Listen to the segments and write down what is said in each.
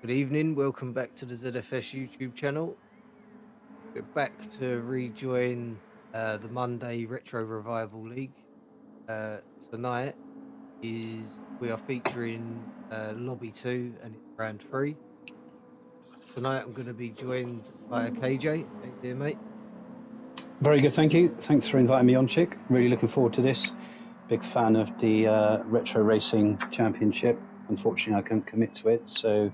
Good evening, welcome back to the ZFS YouTube channel. We're back to rejoin the Monday Retro Revival League. Tonight we are featuring Lobby 2 and it's round 3. Tonight I'm going to be joined by KJ. How you doing, mate? Very good, thank you. Thanks for inviting me on, Chick. Really looking forward to this. Big fan of the Retro Racing Championship. Unfortunately, I couldn't commit to it, so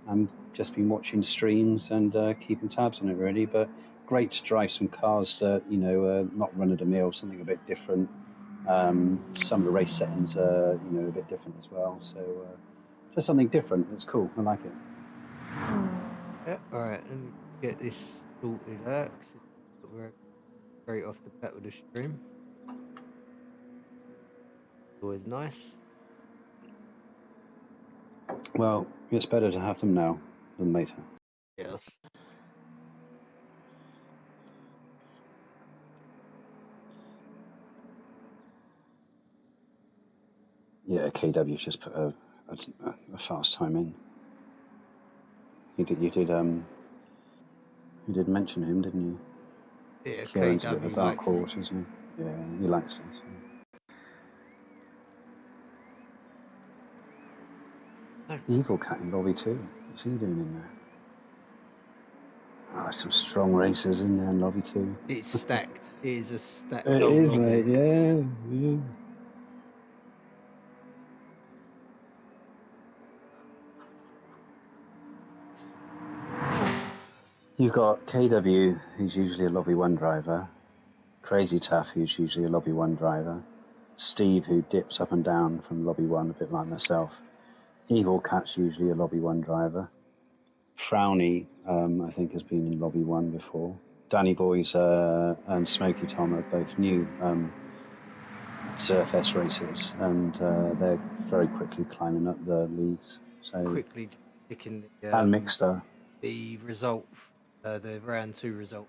I've just been watching streams and keeping tabs on it, really. But great to drive some cars that, not run-of-the-mill, something a bit different. Some of the race settings are, a bit different as well. So just something different. It's cool. I like it. Yeah, all right. Let me get this sorted out. We're straight off the bat with the stream. Always nice. Well, it's better to have them now than later. Yes. Yeah, KW's just put a fast time in. You did mention him, didn't you? Yeah, Kieran's KW a bit of a dark likes horse, it. isn't he? Yeah, he likes it. So. Evil Cat in Lobby 2. What's he doing in there? Oh, some strong racers in there in Lobby 2. It's stacked. It is a stacked It old is, lobby. mate. Yeah. You've got KW, who's usually a Lobby 1 driver. Crazy Taff, who's usually a Lobby 1 driver. Steve, who dips up and down from Lobby 1, a bit like myself. Evil Cat's usually a Lobby 1 driver. Frowny, I think, has been in Lobby 1 before. Danny Boys and Smokey Tom are both new ZFS racers, and they're very quickly climbing up the leagues. So quickly picking and Mixter. The result, the round 2 result.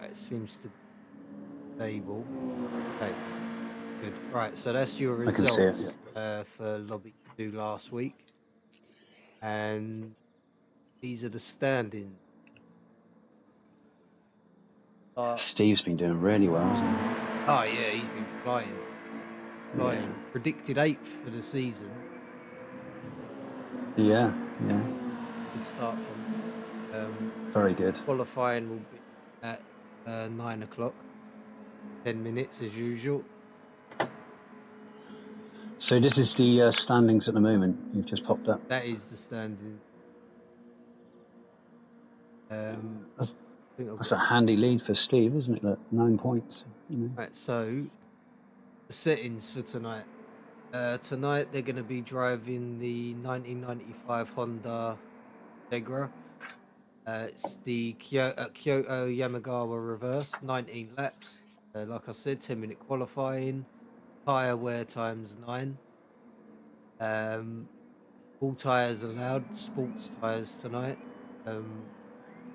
It seems to be stable. Okay, good. Right, so that's your results for Lobby 2 last week. And these are the standings. Steve's been doing really well, hasn't he? Oh, yeah, he's been flying. Yeah. Predicted 8th for the season. Yeah. Good start from... very good. Qualifying will be at 9 o'clock. 10 minutes as usual. So this is the standings at the moment. You've just popped up. That is the standings. That's a handy lead for Steve, isn't it? Like 9 points. Right, so the settings for tonight. Tonight they're going to be driving the 1995 Honda Integra. It's the Kyoto Yamagawa reverse, 19 laps. Like I said, 10-minute qualifying. Tyre wear times 9. All tyres allowed. Sports tyres tonight.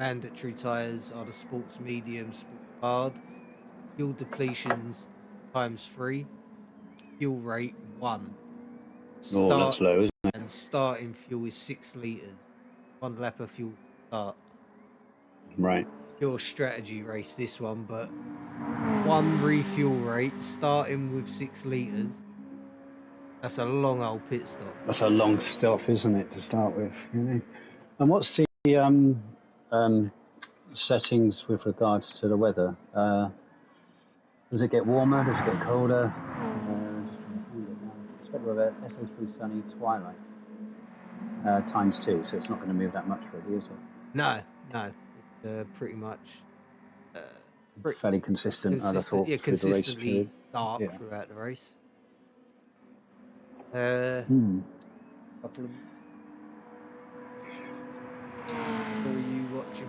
Mandatory tyres are the sports medium, sports hard. Fuel depletions times 3. Fuel rate 1. That's low, isn't it? And starting fuel is 6 litres. 1 lap of fuel start. Right. Pure strategy race this one, but 1 refuel rate starting with 6 litres. That's a long old pit stop. That's a long stop, isn't it, to start with? And what's the settings with regards to the weather? Does it get warmer? Does it get colder? It's better with a SA3 sunny twilight times 2, so it's not going to move that much really, is it? No. It's pretty much fairly consistent. I'd have thought, consistently dark throughout the race. Couple of... What are you watching?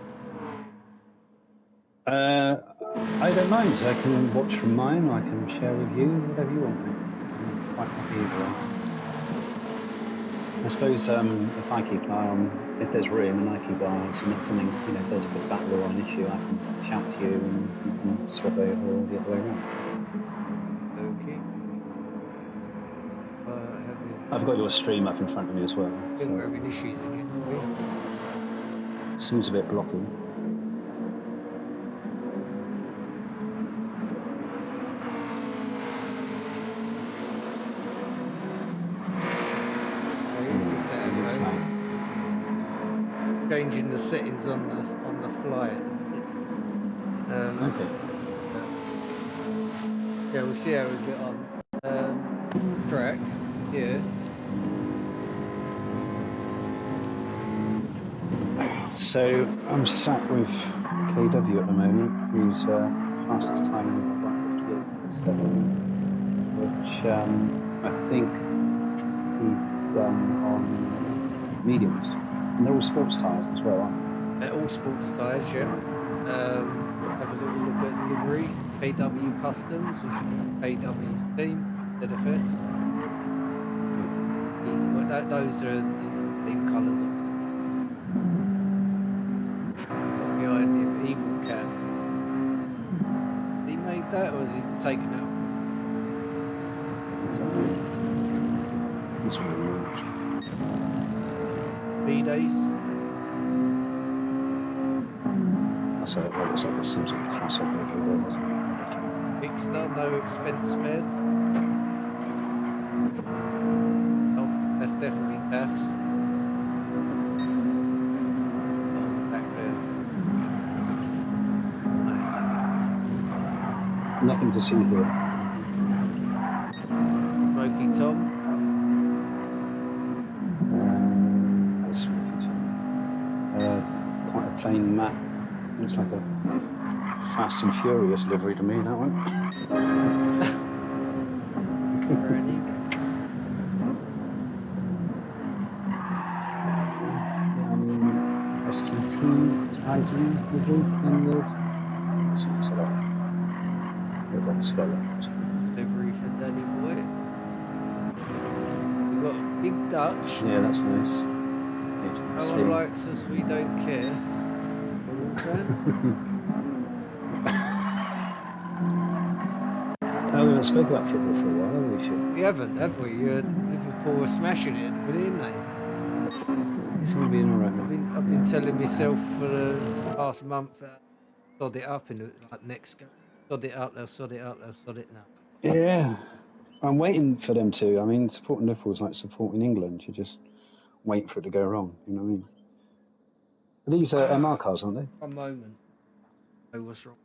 I don't mind. I can watch from mine. I can share with you, whatever you want. I'm quite happy either way. I suppose if I keep an eye on if there's room and I keep eyes and if something, you know, if there's a bit of battle or an issue, I can shout to you and you can swap over or the other way around. Okay. I've got your stream up in front of me as well. I think we're having issues again. Seems a bit blocky. Changing the settings on the fly at the minute. Okay. Yeah, we'll see how we get on. Track, yeah. So I'm sat with KW at the moment, who's fastest time in the 1:58.7, which I think he's done on mediums. And they're all sports tyres as well, aren't they? They're all sports tyres, yeah. Have a little look at livery, KW Customs, which is KW's team, ZFS. Those are the team colours. Behind him, Evil Cat. Did he make that or is he taken out? This one. B-Dace. That's that looks like some sort of crossover. Mixter, no expense spared. Oh, that's definitely Taft's. Oh, back there. Nice. Nothing to see here. Smoky Tom. Quite a plain map. Looks like a Fast and Furious livery to me, that one. Ready? STP ties in livery, Kenwood. There's like a scholar. Livery for Danny Boy. We've got Big Dutch. Yeah, that's nice. No one likes us, we don't care. Oh, we haven't spoken about football for a while, have we? We haven't, have we? Liverpool were smashing it, didn't they? It's all been alright. I've been telling myself for the past month sod it up in the next game. Sod it up, they'll sod it up, they'll sod it now. Yeah. I'm waiting for them to. I mean, supporting Liverpool is like supporting England. You just wait for it to go wrong. You know what I mean? These are MR cars, aren't they? One moment. I know what's wrong.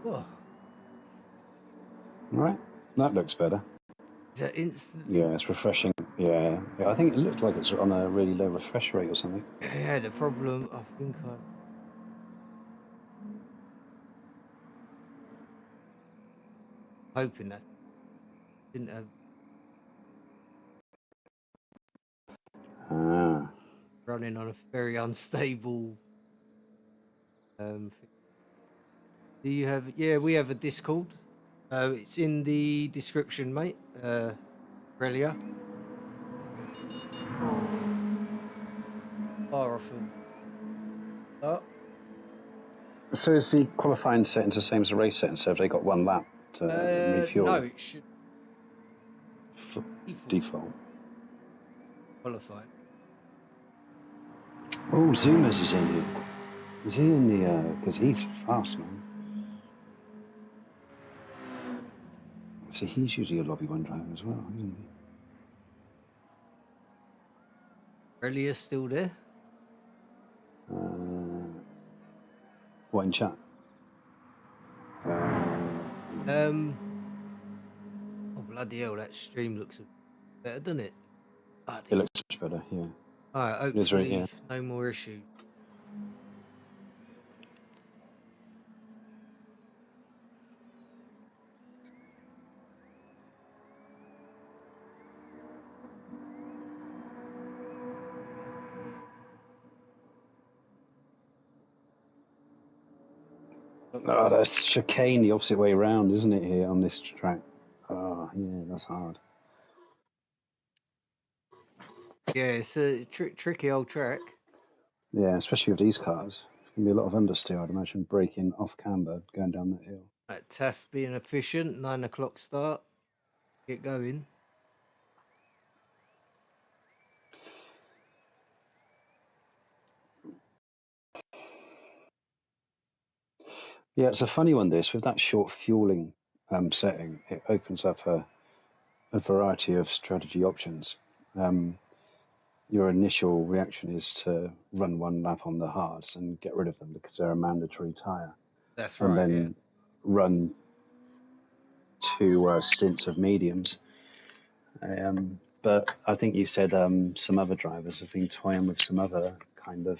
Oh. Right, that looks better. Is that instant? Yeah, it's refreshing. Yeah, I think it looked like it's on a really low refresh rate or something. Yeah, the problem, I think I'm hoping that didn't have running on a very unstable thing. Do you have? Yeah, we have a Discord. It's in the description, mate. Relia. Far off of that. So is the qualifying settings the same as the race settings? So have they got one lap to refuel? No, it should default. Qualify. Oh, Zumas is in here. Is he in the? Because he's fast, man. So he's usually a lobby one driver as well, isn't he? Relia still there? What in chat? Oh bloody hell! That stream looks better, doesn't it? Bloody it looks much better, yeah. Alright, hopefully no more issues. Oh, that's chicane the opposite way around, isn't it, here on this track? Oh, yeah, that's hard. Yeah, it's a tricky old track. Yeah, especially with these cars. There's going to be a lot of understeer, I'd imagine, braking off camber, going down that hill. Taff being efficient, 9 o'clock start, get going. Yeah, it's a funny one, this. With that short fueling setting, it opens up a variety of strategy options. Your initial reaction is to run one lap on the hards and get rid of them because they're a mandatory tyre. That's And right, then run two stints of mediums. But I think you said some other drivers have been toying with some other kind of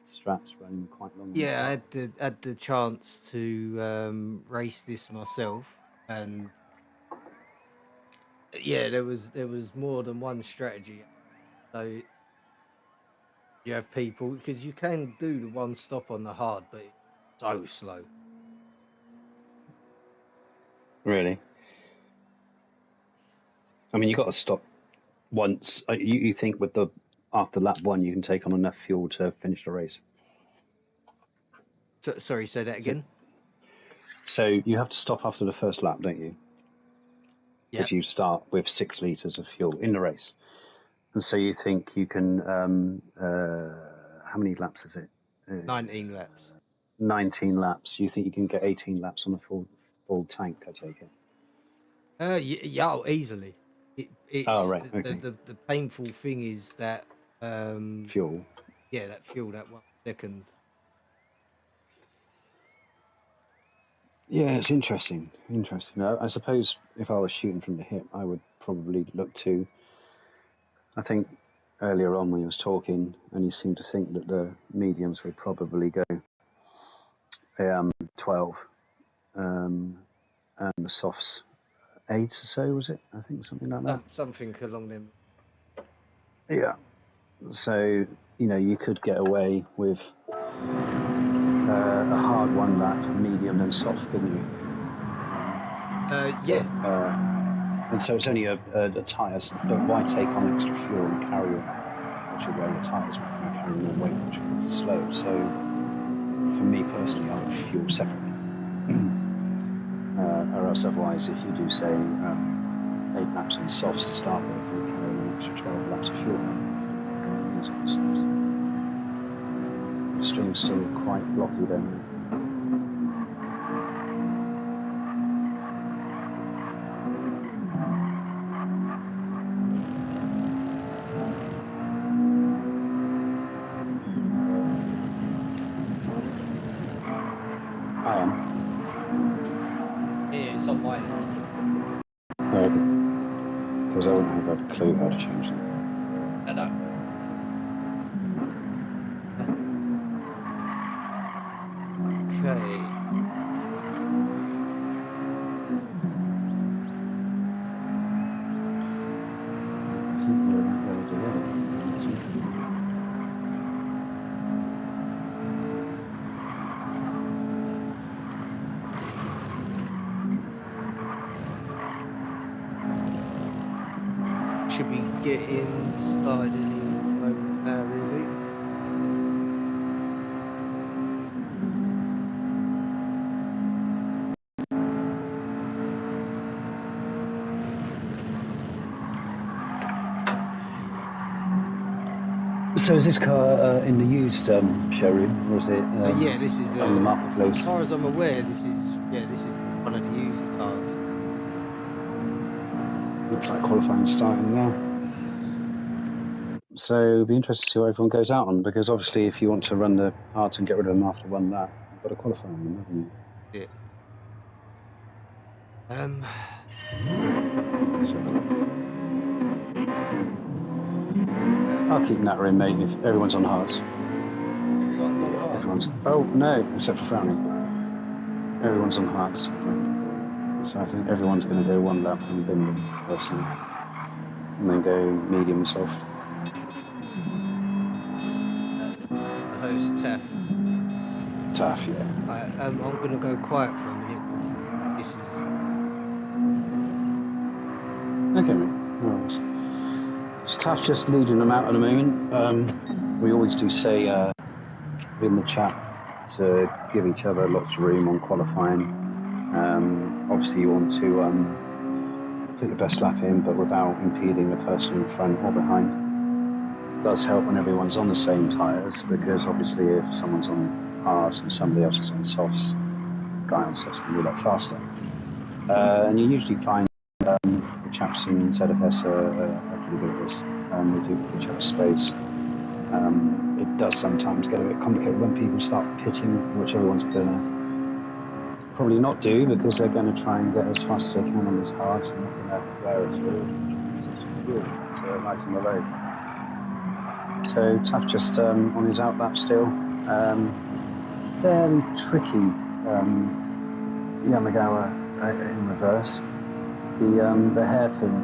straps running quite long. Yeah, I had the chance to race this myself, and yeah, there was more than one strategy. So you have people, because you can do the one stop on the hard, but it's so slow. Really? I mean, you got to stop once. You think with the after lap one, you can take on enough fuel to finish the race. So, sorry, say that again. So you have to stop after the first lap, don't you? Yeah. Which you start with 6 litres of fuel in the race. And so you think you can, how many laps is it? 19 laps. 19 laps. You think you can get 18 laps on a full tank, I take it? Yeah, oh, easily. It's Oh, right, okay. the painful thing is that Fuel. yeah, that fuel, that 1 second. Yeah, it's interesting. Interesting. I suppose if I was shooting from the hip, I would probably look to. I think earlier on when he was talking, and he seemed to think that the mediums would probably go 12, and the softs 8 or so, was it? I think something like that. Something along them. Yeah. So you could get away with a hard 1 lap, medium, and soft, couldn't you? Yeah. And so it's only a tyres, but why take on extra fuel and carry it, which will wear your tyres, and carry more weight, which will be slow. So for me personally, I would fuel separately. Or else otherwise, if you do say 8 laps on softs to start with, you'll carry an extra 12 laps of fuel. The stream's still quite blocky then. I am. Yeah, it's on my end. Okay. Because I wouldn't have a clue how to change them. I know. Okay. I think we're all together. Should be getting started any moment now, really. So is this car in the used showroom, or is it Yeah, this is on the marketplace? as far as I'm aware, this is one of the used cars. Looks like qualifying starting now. So it'll be interesting to see what everyone goes out on, because obviously if you want to run the hards and get rid of them after 1 lap, you've got to qualify on them, haven't you? Yeah. I'll keep Natter in, mate, if everyone's on hards. Everyone's on hards. Oh, no, except for Frowny. Everyone's on hards. So I think everyone's going to go 1 lap and bin them, personally. And then go medium and soft. The host, Taff. tough, yeah. I'm going to go quiet for a minute. This is... Okay, mate. No worries. It's tough just leading them out at the moment. We always do say in the chat to give each other lots of room on qualifying. Obviously, you want to put your best lap in, but without impeding the person in front or behind. It does help when everyone's on the same tyres, because obviously if someone's on hards and somebody else is on softs, the guy on softs can be a lot faster. And you usually find the chaps in ZFS are pretty good at this. They do give each other space. It does sometimes get a bit complicated when people start pitting, which everyone's going to probably not do, because they're going to try and get as fast as they can on these hards and not going to wear it through to lighten the load. So Tough just on his out lap still. Fairly tricky Yamagawa in reverse. The hairpin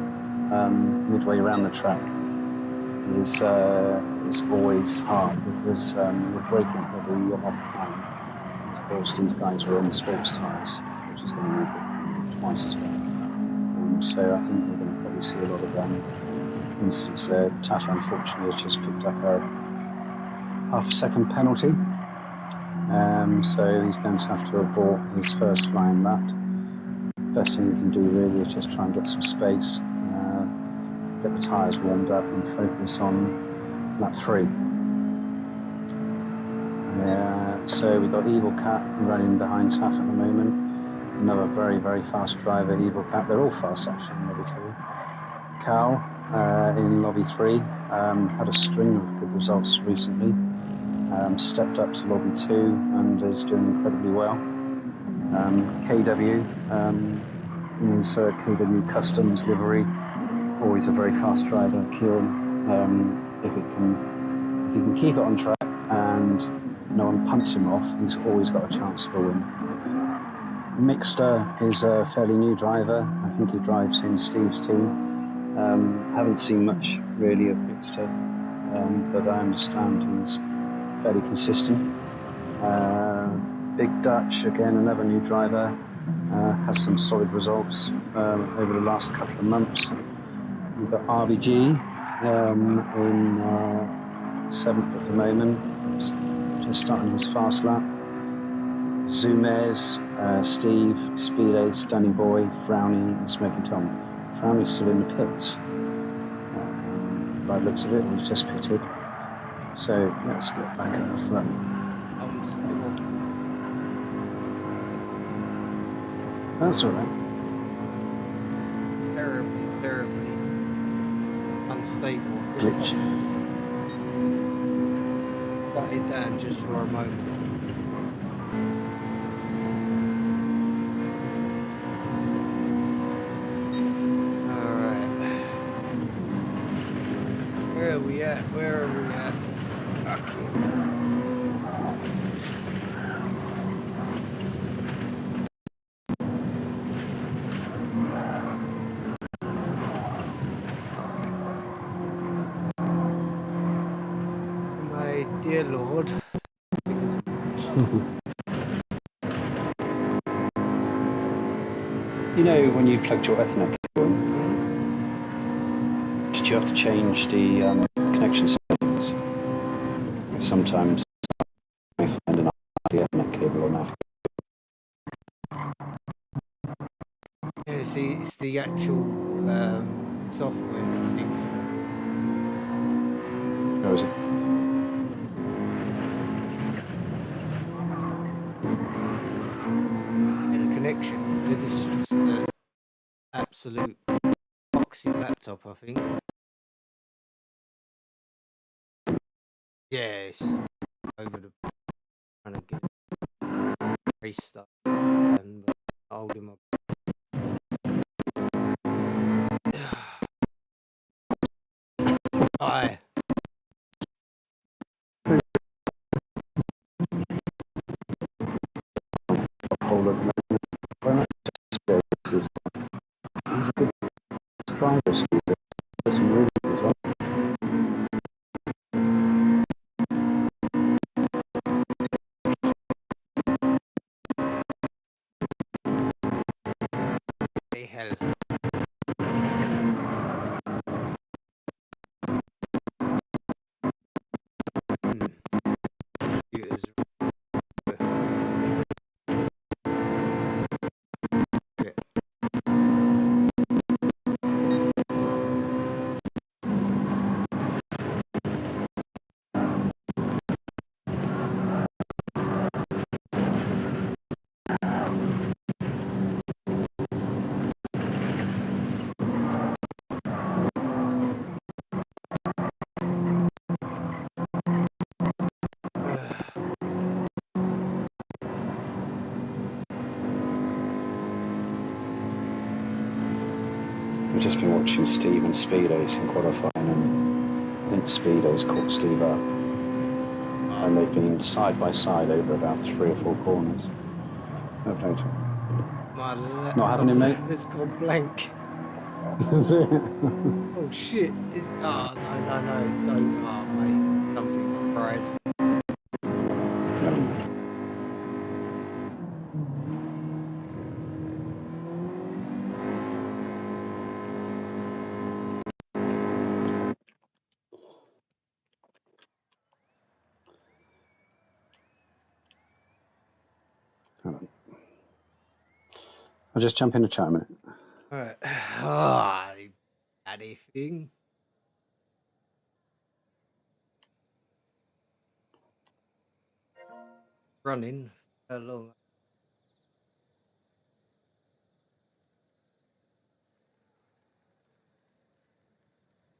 midway around the track is always hard, because we're braking heavy off time. Of course, these guys are on sports tyres, which is going to make it twice as bad. So I think we're going to probably see a lot of incidents there. Tough, unfortunately, has just picked up a half-a-second penalty. So he's going to have to abort his first flying lap. Best thing you can do really is just try and get some space, get the tyres warmed up and focus on lap 3. So we've got Evil Cat running behind Taff at the moment. Another very, very fast driver, Evil Cat. They're all fast actually in lobby 2. Cal in lobby 3 had a string of good results recently. Stepped up to lobby 2 and is doing incredibly well. KW in his KW Customs livery, always a very fast driver. Kieran, if he can keep it on track and no one punts him off, he's always got a chance for a win. Mixter is a fairly new driver. I think he drives in Steve's team. Haven't seen much really of Mixter, but I understand he's fairly consistent. Big Dutch, again another new driver, has some solid results over the last couple of months. We've got RBG in 7th at the moment, just starting his fast lap. Zumez, Steve, Speed Ace, Danny Boy, Frowny and Smoking Tom. Frowny's still in the pits. By the looks of it, he's just pitted. So let's get back at the front. That's alright. Terribly unstable. Glitch. Shut it down just for a moment. Alright. Where are we at? Okay. Dear Lord. You know, when you plugged your Ethernet cable in, did you have to change the connection settings? Sometimes I find an Ethernet cable on that. Yeah, see, it's the actual software that seems to... How is it? Connection. This is the absolute boxy laptop, I think. Yes, over the trying to get restart and hold him up. Hi. Hold up. He's a good driver, Steve. Does some really good results. hell. Computers. I've just been watching Steve and Speedos in qualifying, and I think Speedos caught Steve up, and they've been side by side over about 3 or 4 corners. No, don't. My laptop Not having him, mate? has gone blank. Oh shit! It's no. It's so mate. Something's fried. I'll just jump in the chat a minute. Alright. Daddy thing. Running. How long?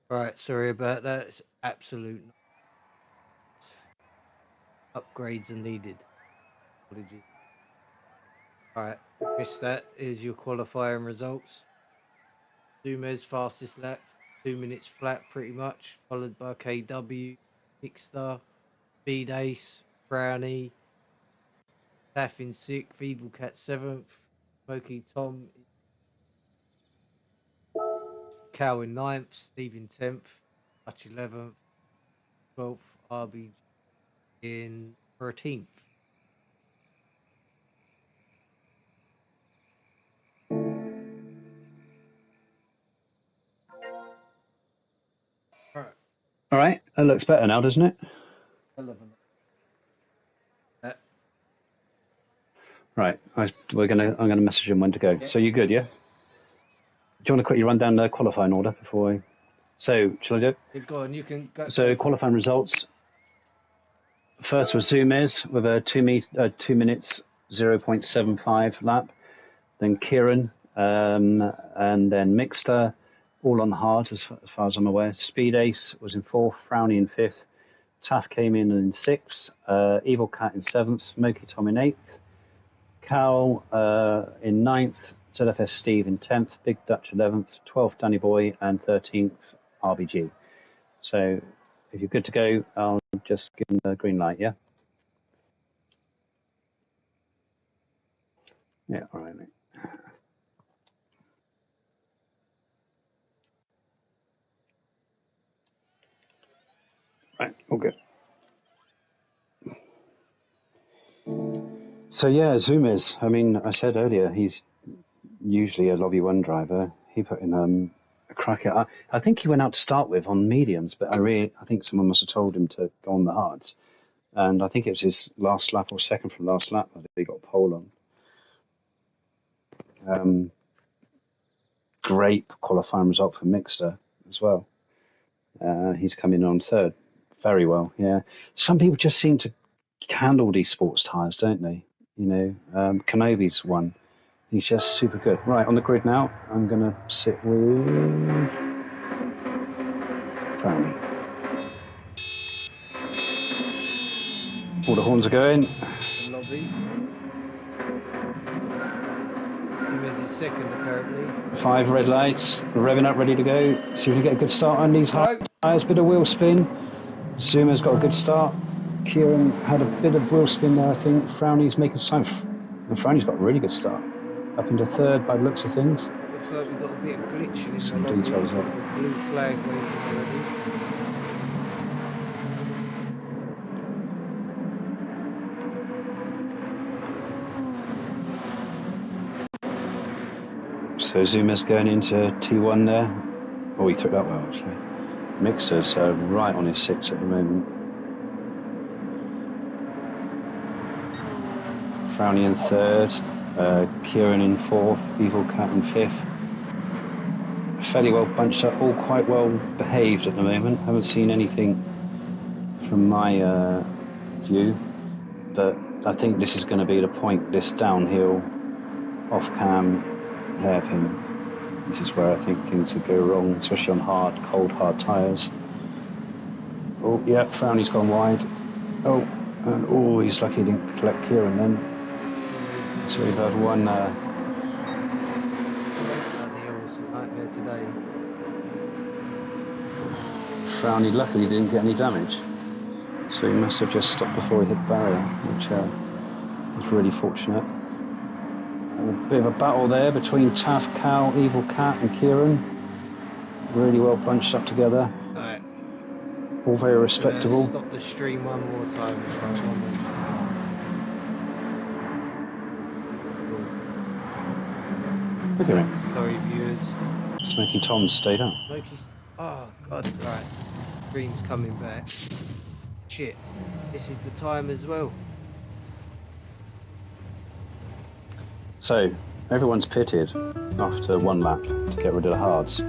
Right, sorry about that. It's absolute upgrades are needed. Apologies. Alright, missed that. Here's your qualifying results. Zuma's fastest lap, 2 minutes flat pretty much, followed by KW, Mixstar, Speed Ace, Brownie, Taff in 6th, Evil Cat 7th, Smoky Tom, Cow in 9th, Steve in 10th, Hutch 11th, 12th, RB in 13th. All right, that looks better now, doesn't it? 11. Right, I'm gonna message him when to go. Yeah. So you good, yeah? Do you want to quickly run down the qualifying order before I? So shall I do it? Yeah, go on, you can go. So qualifying results. First was Zumiz with a 2 minutes 0.75 lap. Then Kieran, and then Mixter, all on hard as far as I'm aware. Speed Ace was in 4th, Frowny in 5th. Taff came in 6th. Evil Cat in 7th. Smoky Tom in 8th. Cal in 9th. ZFS Steve in 10th. Big Dutch 11th. 12th Danny Boy, and 13th RBG. So if you're good to go, I'll just give them the green light, yeah? Yeah, all right, mate. Right, all good. So yeah, Zumiz. I mean, I said earlier, he's usually a lobby 1 driver. He put in a crack at. I think he went out to start with on mediums, but I think someone must have told him to go on the hards. And I think it was his last lap or second from last lap that he got pole on. Great qualifying result for Mixter as well. He's coming on 3rd. Very well, yeah. Some people just seem to handle these sports tyres, don't they? You know, Kenobi's one. He's just super good. Right, on the grid now, I'm going to sit with Frowny. All the horns are going. The lobby. Zumiz is 2nd, apparently. 5 red lights, revving up, ready to go. See if we get a good start on these high tyres. Bit of wheel spin. Zuma's got a good start. Kieran had a bit of wheel spin there, I think. Frowny's making some time. And Frowny's got a really good start. Up into 3rd by the looks of things. Looks like we've got a bit of glitching in Some the lobby. details there. Blue flag waving already. So So Zuma's going into T1 there. Oh, he took that well actually. Mixer's right on his 6 at the moment. Frowny in 3rd, Kieran in 4th, Evil Cat in 5th. Fairly well bunched up, all quite well behaved at the moment. Haven't seen anything from my view, but I think this is going to be the point, this downhill, off cam, hairpin. This is where I think things would go wrong, especially on hard, cold, hard tyres. Oh, yeah, Frowny's gone wide. Oh, and oh, he's lucky he didn't collect Kieran then. So we've had one... nightmare today. Frowny luckily didn't get any damage. So he must have just stopped before he hit the barrier, which was really fortunate. A bit of a battle there between Taff, Cal, Evil Cat and Kieran. Really well bunched up together. Right. All very respectable. Stop the stream one more time and try one more. Look at him. Sorry, viewers. Smoky Tom stayed up. Smokey's... Oh, God. Right. Stream's coming back. Shit. This is the time as well. So, everyone's pitted after 1 lap to get rid of the hards.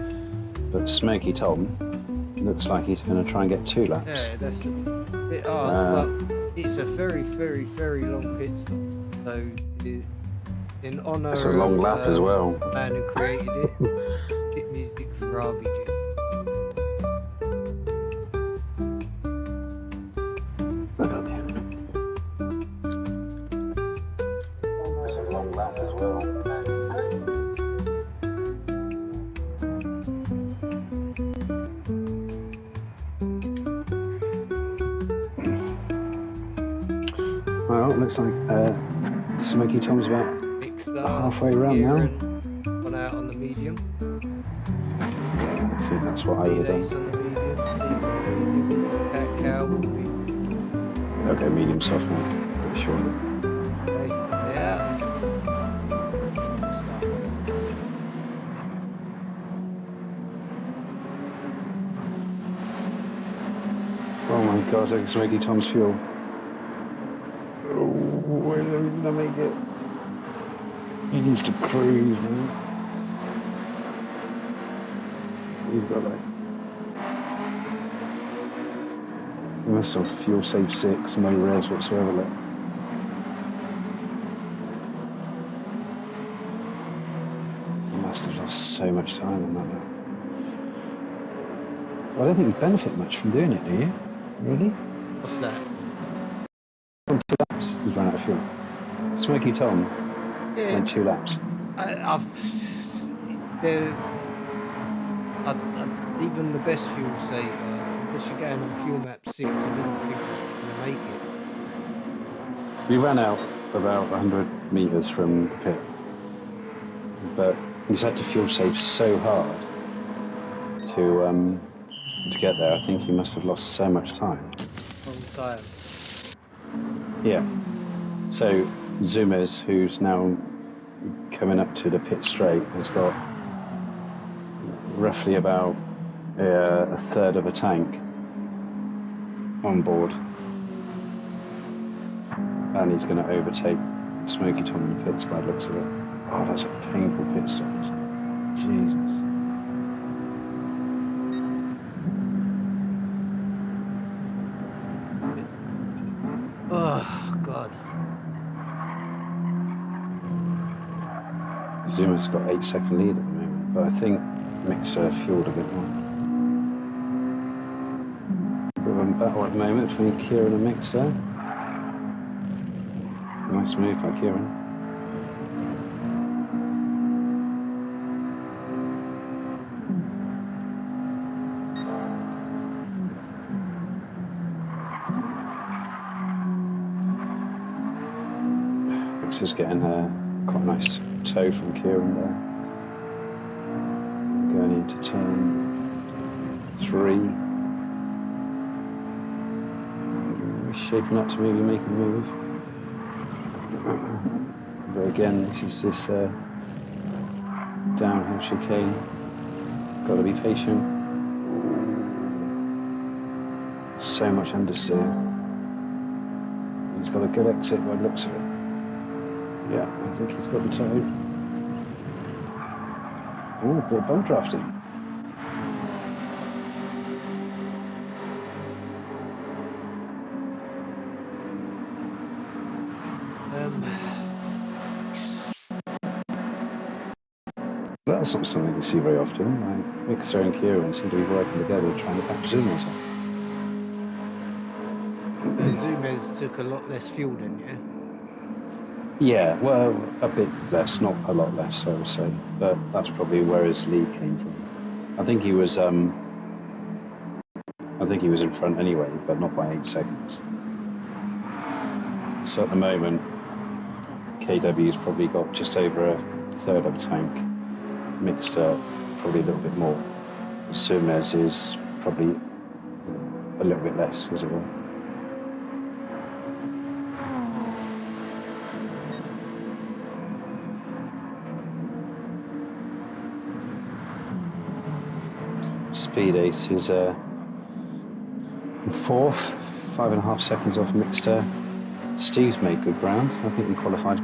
But Smoky Tom looks like he's going to try and get 2 laps. Yeah, that's it. But it's a very, very, very long pit stop. So, in honour of... It's a long lap as well. The man who created it. Pit music for RBG. It's a long lap as well. Well, it looks like Smoky Tom's about halfway around now. Gone out on the medium. Yeah, I think that's what I would have On the medium, Steve on the medium, Cat Cow will be. Okay, medium soft now, pretty sure. Okay, yeah. Stop. Oh my god, look at Smoky Tom's fuel. Oh, where's he gonna make it? He needs to cruise, man. He's got like... He must have fuel save 6, no revs whatsoever left. He must have lost so much time on that lap. I don't think you benefit much from doing it, do you? Really? What's that? On 2 laps, he's run out of fuel. Smoky Tom went 2 laps. Even the best fuel saver, unless you're going on fuel map 6, I didn't think we were going to make it. We ran out about 100 metres from the pit, but he's had to fuel save so hard to get there. I think he must have lost so much time. Long time. Yeah. So Zumas, who's now coming up to the pit straight, has got roughly about a third of a tank on board, and he's going to overtake Smoky Tom in the pits by the looks of it. Oh, that's a painful pit stop. Jesus. Oh, God. Zuma's got 8-second lead at the moment, but I think Mixer fueled a bit more. We're in battle at the moment between Kieran and Mixer. Nice move by Kieran. Mixer's getting quite a nice toe from Kieran there. Going into turn 3. He's shaping up to maybe make a move. But again, this is this Downhill chicane. Got to be patient. So much understeer. He's got a good exit by the looks of it. Yeah, I think he's got the toe. Oh, bit bump drafting. That's not something you see very often. Like, Mixer and Kieran seem to be working together trying to catch Zumez. Zumez took a lot less fuel than you. Yeah, well, a bit less, not a lot less, I would say. But that's probably where his lead came from. I think he was in front anyway, but not by 8 seconds. So at the moment, KW's probably got just over a third of a tank. Mixer probably a little bit more. Zumez is probably a little bit less as well. Speed Ace is fourth, 5.5 seconds off Mixer. Steve's made good ground. I think he qualified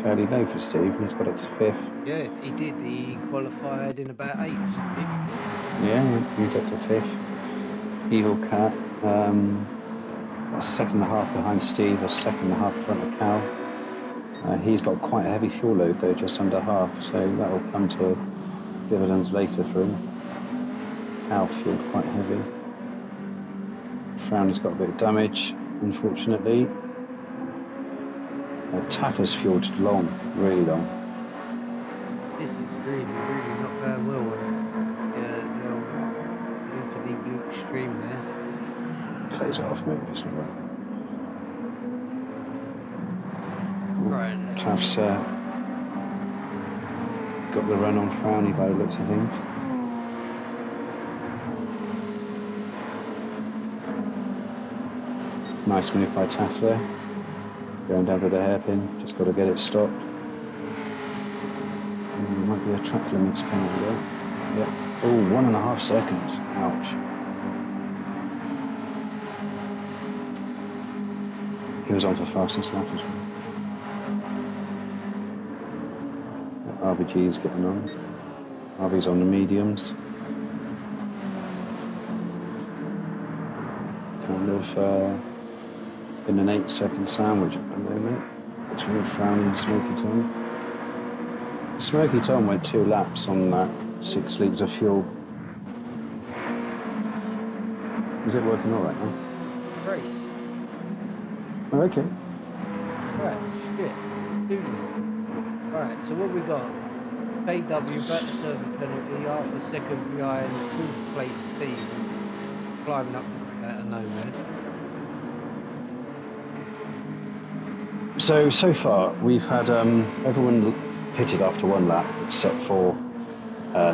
fairly low for Steve. He's got up to 5th. Yeah, he did. He qualified in about 8th, Steve. Yeah, he's up to 5th. Evil Cat, a second and a half behind Steve, a second and a half in front of Cal. He's got quite a heavy fuel load though, just under half, so that will come to dividends later for him. Cal fueled quite heavy. Frowny's got a bit of damage, unfortunately. Taffer's fueled long, really long. This is really not going well. The old loopity-loop stream there. Close it off, maybe if it's not right. Right. Taff's got the run on Frowny by the looks of things. Nice move by Taff there. Going down to the hairpin, just got to get it stopped. Might be a track limit coming over there. Yep. Oh, 1.5 seconds. Ouch. He was on for fastest lap as well. RBG's getting on. RB's on the mediums. Kind of in an 8-second sandwich at the moment between Frowny and Smoky Tom. Smoky Tom went 2 laps on that 6 litres of fuel. Is it working all right now? Race. Oh, okay. Right, shit. Do this. Alright, so what we got? KW about to serve a penalty, half a second behind 4th place Steve. Climbing up the grid out of nowhere. So far, we've had everyone pitted after 1 lap except for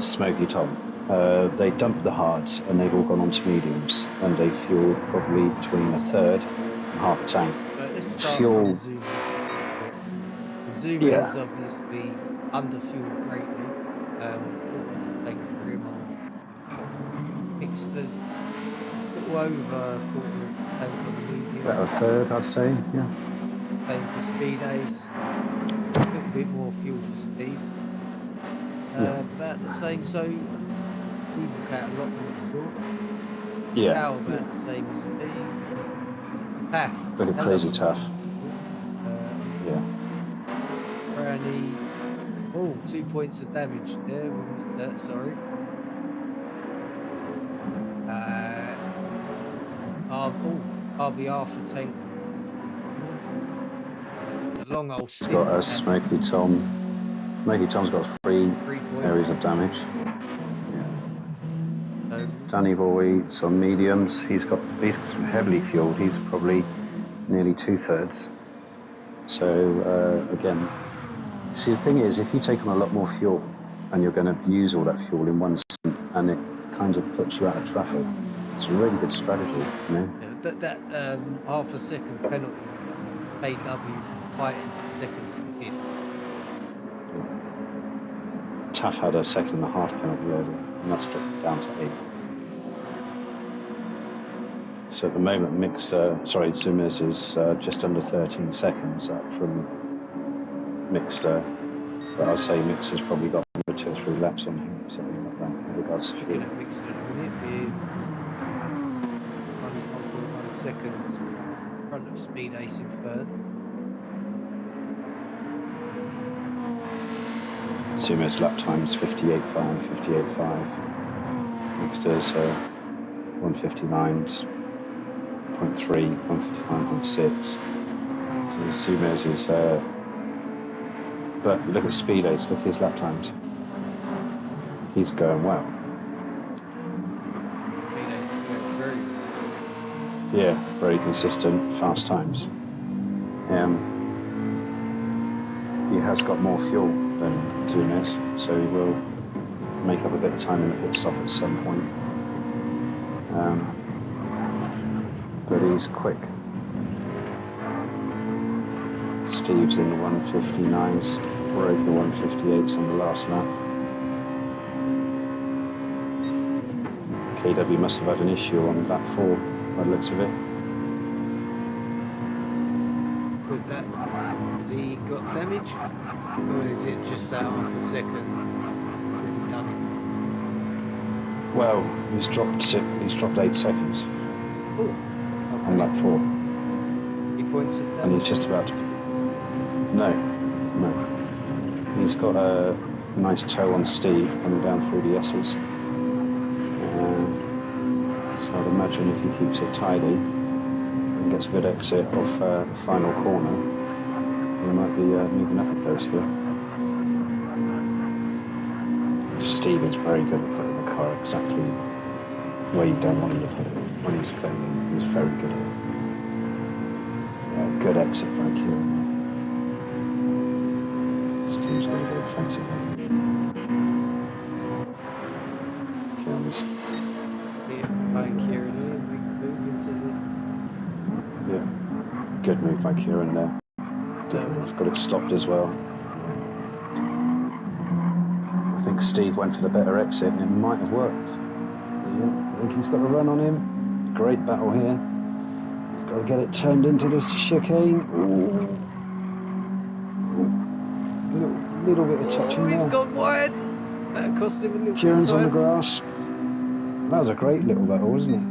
Smoky Tom. They dumped the hards and they've all gone on to mediums, and they fueled probably between a third and half a tank. Let's start Fuel. from Zumez. Zumez obviously underfueled greatly. Quarter tank for him on mixed the little over quarter tank on the medium. About a third, I'd say, yeah. Same for Speed Ace. A little bit more fuel for Steve. About the same, so Evil Cat a lot more fuel. Yeah. Cal about the same as Steve. Taff. Very crazy Taff. Yeah. Brownie. Oh, 2 points of damage there. We missed that, sorry. RBR for tank. It's a long old It's got a Smoky Tom. Smoky Tom's got 3 areas of damage. Yeah. Danny Boy, it's on mediums. He's heavily fueled. He's probably nearly 2/3. So again, see, the thing is, if you take on a lot more fuel and you're going to use all that fuel in one stint, and it kind of puts you out of traffic, it's a really good strategy, you know. Yeah, that half a second penalty, AW from fighting to second to 5th. Taff had a 2.5 penalty earlier, and that's dropped down to 8th. So at the moment, Zummers is just under 13 seconds up from Mixter. But I'd say Mixter's probably got 2 or 3 laps on him, something like that, in regards to Looking fuel. at Mixer at the minute, being 1.1 seconds in front of Speed Ace in third. Zummers lap times 58.5, 58.5. Mixter's 159.3, 159.6. So Zummers is, but look at Speed Ace, look at his lap times. He's going well. Speed Ace going through. Yeah, very consistent, fast times. He has got more fuel than Zummers, so he will make up a bit of time in the pit stop at some point. But he's quick. Steve's in the 159s, broke the 158s on the last lap. KW must have had an issue on lap 4 by the looks of it. With that, has he got damage? Or is it just that half a second really done him? Well, he's dropped 8 seconds Oh, on lap 4. He points it down. And he's just about to... No. He's got a nice toe on Steve coming down through the S's. So I'd imagine if he keeps it tidy and gets a good exit off the final corner, he might be moving up a place here. Steve is very good at putting the car exactly where you don't want him to put it. When he's filming, he's very good at it. Yeah, good exit by Kieran. Steve's got to go offensively. Kieran's... Behind Kieran here, we move into the... Yeah, good move by Kieran there. I've got it stopped as well. I think Steve went for the better exit and it might have worked. Yeah, I think he's got a run on him. Great battle here. He's got to get it turned into this chicane. Ooh. Little bit of touching there. He's gone wide. That cost him a little Kieran's bit of on the time. grass. That was a great little battle, wasn't it?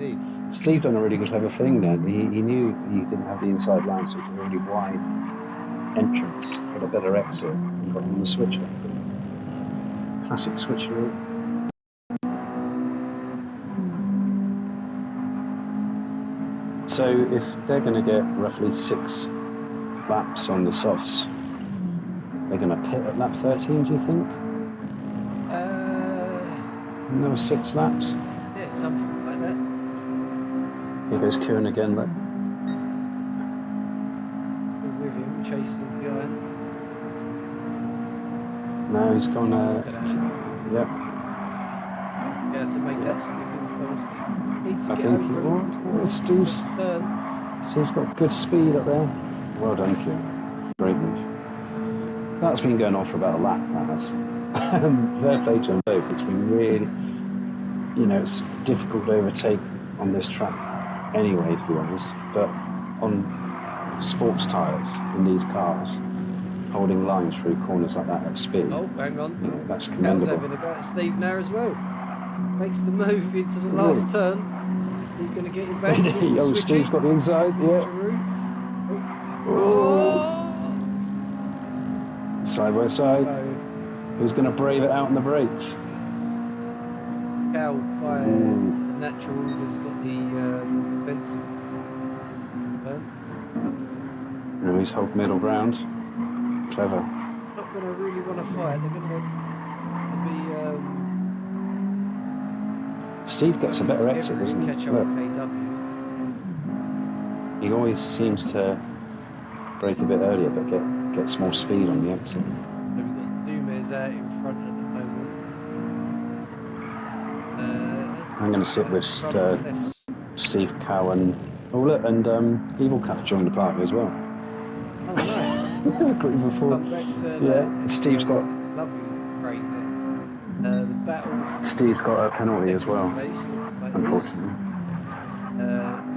Indeed. Steve done a really good clever thing there. He knew he didn't have the inside line, so it was a really wide entrance, got a better exit, and got him on the switcher. Classic switcheroo. So if they're going to get roughly 6 laps on the softs, they're going to pit at lap 13, do you think? There were 6 laps? Yeah, something like that. Here goes Kieran again, look. We're with him, chasing behind. No, he's gone, Look at that. yeah. Yeah, to make that stick as well. Steve needs to I get think over he and will. Steve's turn. got good speed up there. Well done, Kieran. Great move. That's been going on for about a lap, that has. Fair play to them both. It's been really, it's difficult to overtake on this track anyway, to be honest. But on sports tyres in these cars, holding lines through corners like that at speed, Oh, hang on. that's Cal's commendable. having a go at Steve now as well. Makes the move into the last turn. He's going to get him back. Oh, Steve's got the inside, yeah. Oh. Side by side. Oh. Who's going to brave it out on the brakes? Cal, by the natural, has got the defensive. No, he's hold middle ground. Clever. Not going to really want to fight. They're going to be. Steve gets a better exit, doesn't he? Catch up Look, with KW. he always seems to brake a bit earlier, but gets more speed on the exit. So we've got Dumez out in front at the moment. I'm going to sit with Steve Cow and Evil Cat joined the party as well. Oh, nice. There's a group of 4. Come back to Yeah, Steve's got. lovely straight there. The battle. Steve's got a penalty as well, place looks like unfortunately. This.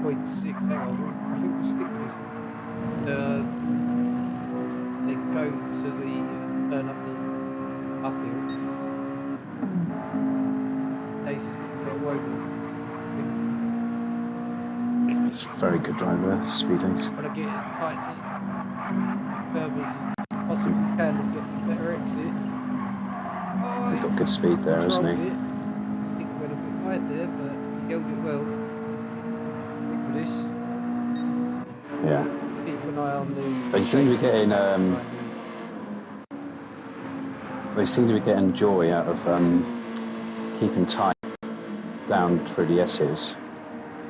0.6. Hang on, I think we'll stick with this. They go to the turn up the uphill. Ace is going to get away with it. He's a very good driver, Speed Ace. Want to get it tight to curve as possibly can and get the better exit. Oh, He's got good speed there, isn't he? I think went a bit wide there, but he held it well. Stick with this. Yeah. Keep an eye on the. They seem to be getting joy out of keeping time down through the S's,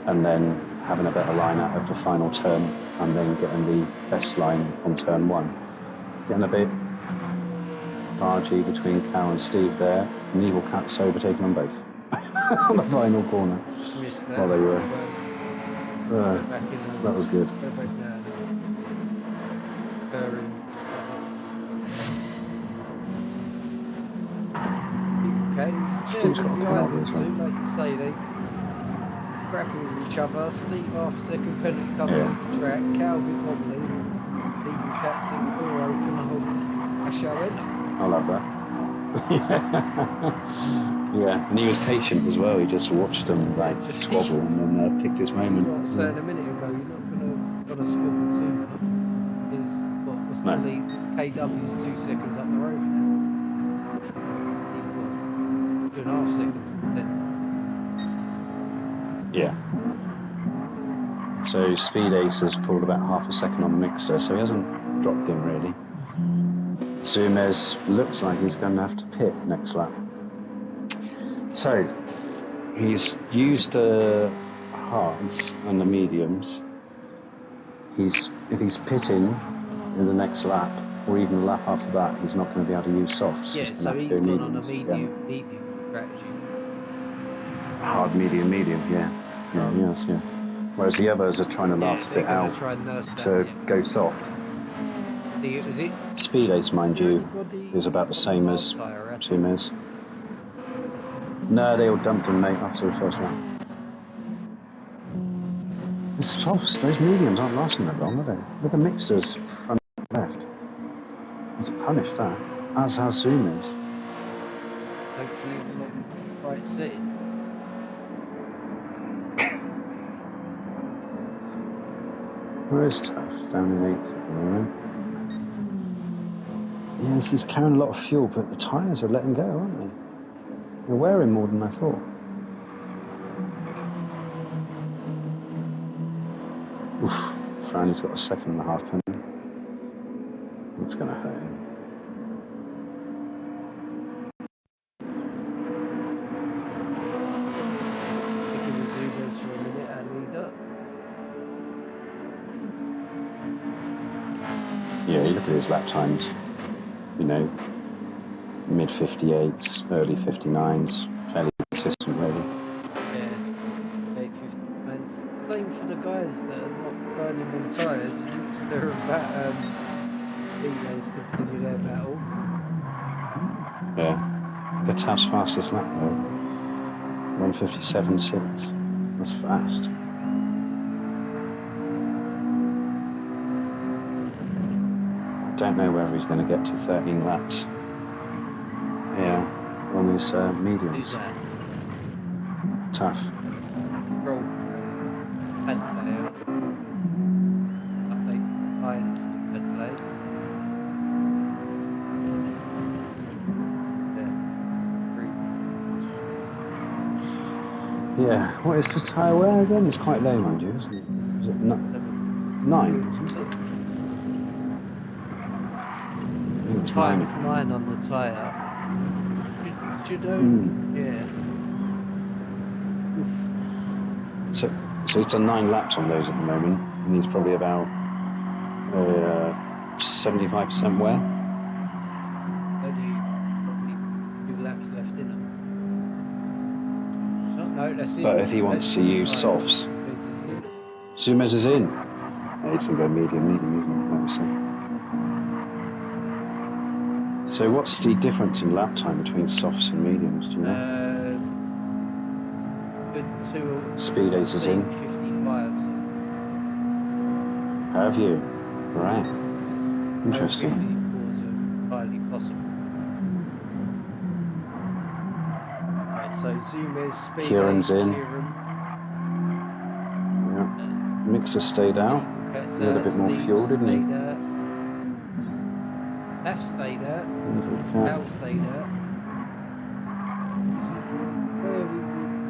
and then having a better line out of the final turn, and then getting the best line on turn 1. Getting a bit bargy between Cal and Steve there, and Evil Cat's overtaking them both on the final corner. Just missed that. Well, they were. That was good. Go back now. Okay, Steve's got a penalty as well. like you say, they grappling with each other. Steve after second penalty comes off the track. Cal a bit wobbly. Evil Cat says the door open. I shall enter. I love that. Yeah, and he was patient as well. He just watched them like just squabble and then picked his This is moment. what I was saying a minute ago. You're not gonna squabble too much. Is what was the lead? KW's 2 seconds up the road now. 2.5 seconds then. Yeah. So Speed Ace has pulled about half a second on the mixer, so he hasn't dropped in really. Zumez looks like he's going to have to pit next lap. So he's used the hards and the mediums. If he's pitting in the next lap, or even the lap after that, he's not going to be able to use softs. Yeah, so he's gone on a medium strategy. Hard, medium, yeah. Yes. Whereas the others are trying to last it out to go soft. Was it? Speed Ace, mind you, is about the same as Zumez. No, they all dumped him, mate, after the first lap. The softs, those mediums aren't lasting that long, are they? Look at mixers front and left. He's punished that, as has Zumez. Hopefully the right settings. Where is Tough? Down in 8th at the moment. Yes, he's carrying a lot of fuel, but the tyres are letting go, aren't they? They're wearing more than I thought. Oof, Franny's got a 2.5 penny. That's going to hurt him. Thinking with Zubers for a minute, our leader. Yeah, you look at his lap times. You know, mid 58s, early 59s, fairly consistent really. Yeah, 8.59s. Same for the guys that are not burning them tyres. Mixter and Relays continue their battle. Yeah. Gataf's fastest lap though. 1:57.6. That's fast. Don't know whether he's going to get to 13 laps. Yeah, on his mediums. Who's that? Tough. Roll pad player. Update client to the pad players. Yeah, what is the tyre wear again? It's quite low, mind you, isn't it? Is it 9? Times 9 on the tyre. Should yeah. Oof. So it's done 9 laps on those at the moment, and he's probably about 75% wear. Only probably 2 laps left in them. No, that's it. But if he wants to use softs, Zumez is in. Yeah, he's going to go medium, isn't he? So what's the difference in lap time between softs and mediums? Do you know? Good two. Speed aces in. 55s. Have you? Right. Interesting. 54s are entirely possible. Right, so Zuma's speed Kieran's ace, in. Kieran. Yeah. Mixer stayed out. He had a bit more fuel, didn't he? F stayed out. L stayed out. This is where we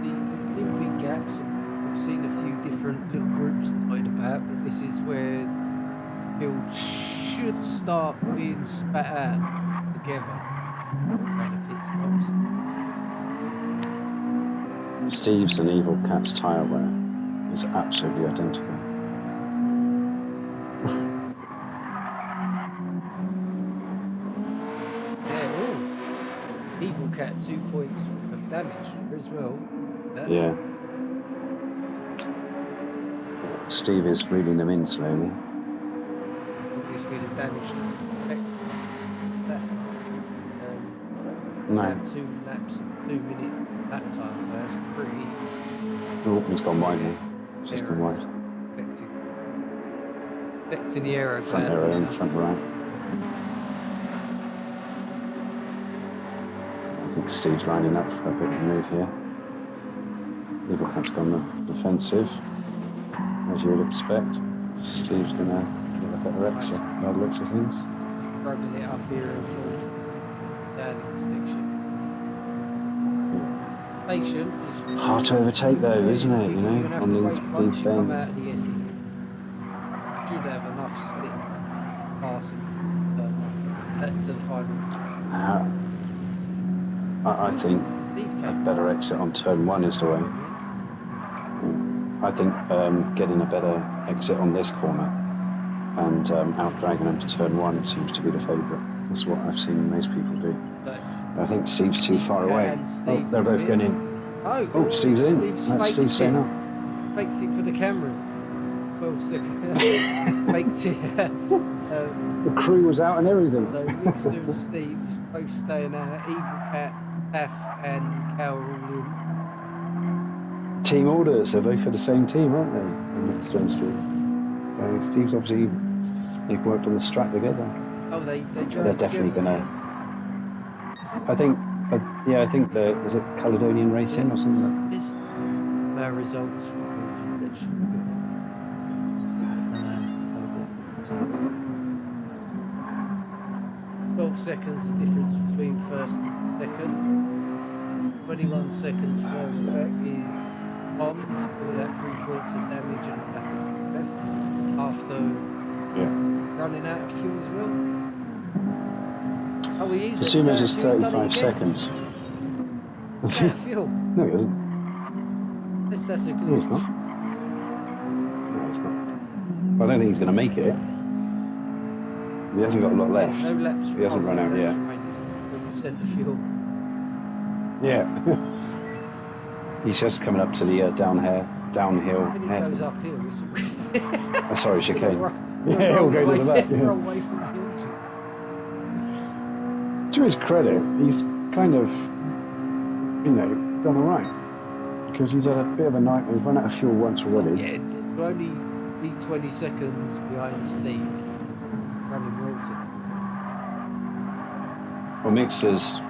there's been big gaps. We've seen a few different little groups dotted about, but this is where build should start being spat out together around the pit stops. Steve's and Evil Cat's tyre wear is absolutely identical. Evil Cat 2 points of damage as well. Yeah. Steve is reading them in slowly. Obviously the damage affects that. No. Have 2 laps, 2-minute lap time, so that's pretty. Oh, he's gone wide now. He's gone wide. Affecting the aero front badly aero and enough. front right. I think Steve's lining up for a bit of move here. Evil Cat's gone the defensive, as you would expect. Steve's going to get a better exit by the looks of things. Rubbing it up here and forth down the section. Station is hard to overtake though, isn't it? You know, on these come bends. out of the S's, should have enough slipped passing to the final. I think a better exit on turn 1 is the way. I think getting a better exit on this corner and out-dragging them to turn 1 seems to be the favourite. That's what I've seen most people do. I think Steve's too far away. Oh, they're both going in. Oh, Steve's in. Steve's saying up. Faked it for the cameras. 12 seconds. Faked it. The crew was out and everything. So Mixter and Steve's both staying out. Evil Cat, Taff and Cal are all in. Team orders. They're both for the same team, aren't they? Mixter and Steve. So Steve's obviously, they've worked on the strat together. Oh, they drove They're definitely together. gonna. I think is it Caledonian Racing or something like that? It's results from that should be good. 12 seconds the difference between first and second. 21 seconds further back is bombed with that 3 points of damage and back left after running out of fuel as well. Oh, he is. Assuming it's 35 seconds. Yeah, fuel. No, he isn't. That's a glitch. No, he's not. No, he's not. Well, I don't think he's going to make it. He hasn't got a lot left. No laps. He hasn't run out yet. 1% of fuel. Yeah. He's just coming up to the downhill. When he goes uphill, it's all... Sorry, chicane. Yeah, he'll go to the back. Yeah. Wrong way from the engine. To his credit, he's kind of, done all right. Because he's had a bit of a nightmare. He's run out of fuel once already. Yeah, to only be 20 seconds behind Steve, running well today. Well, Mixers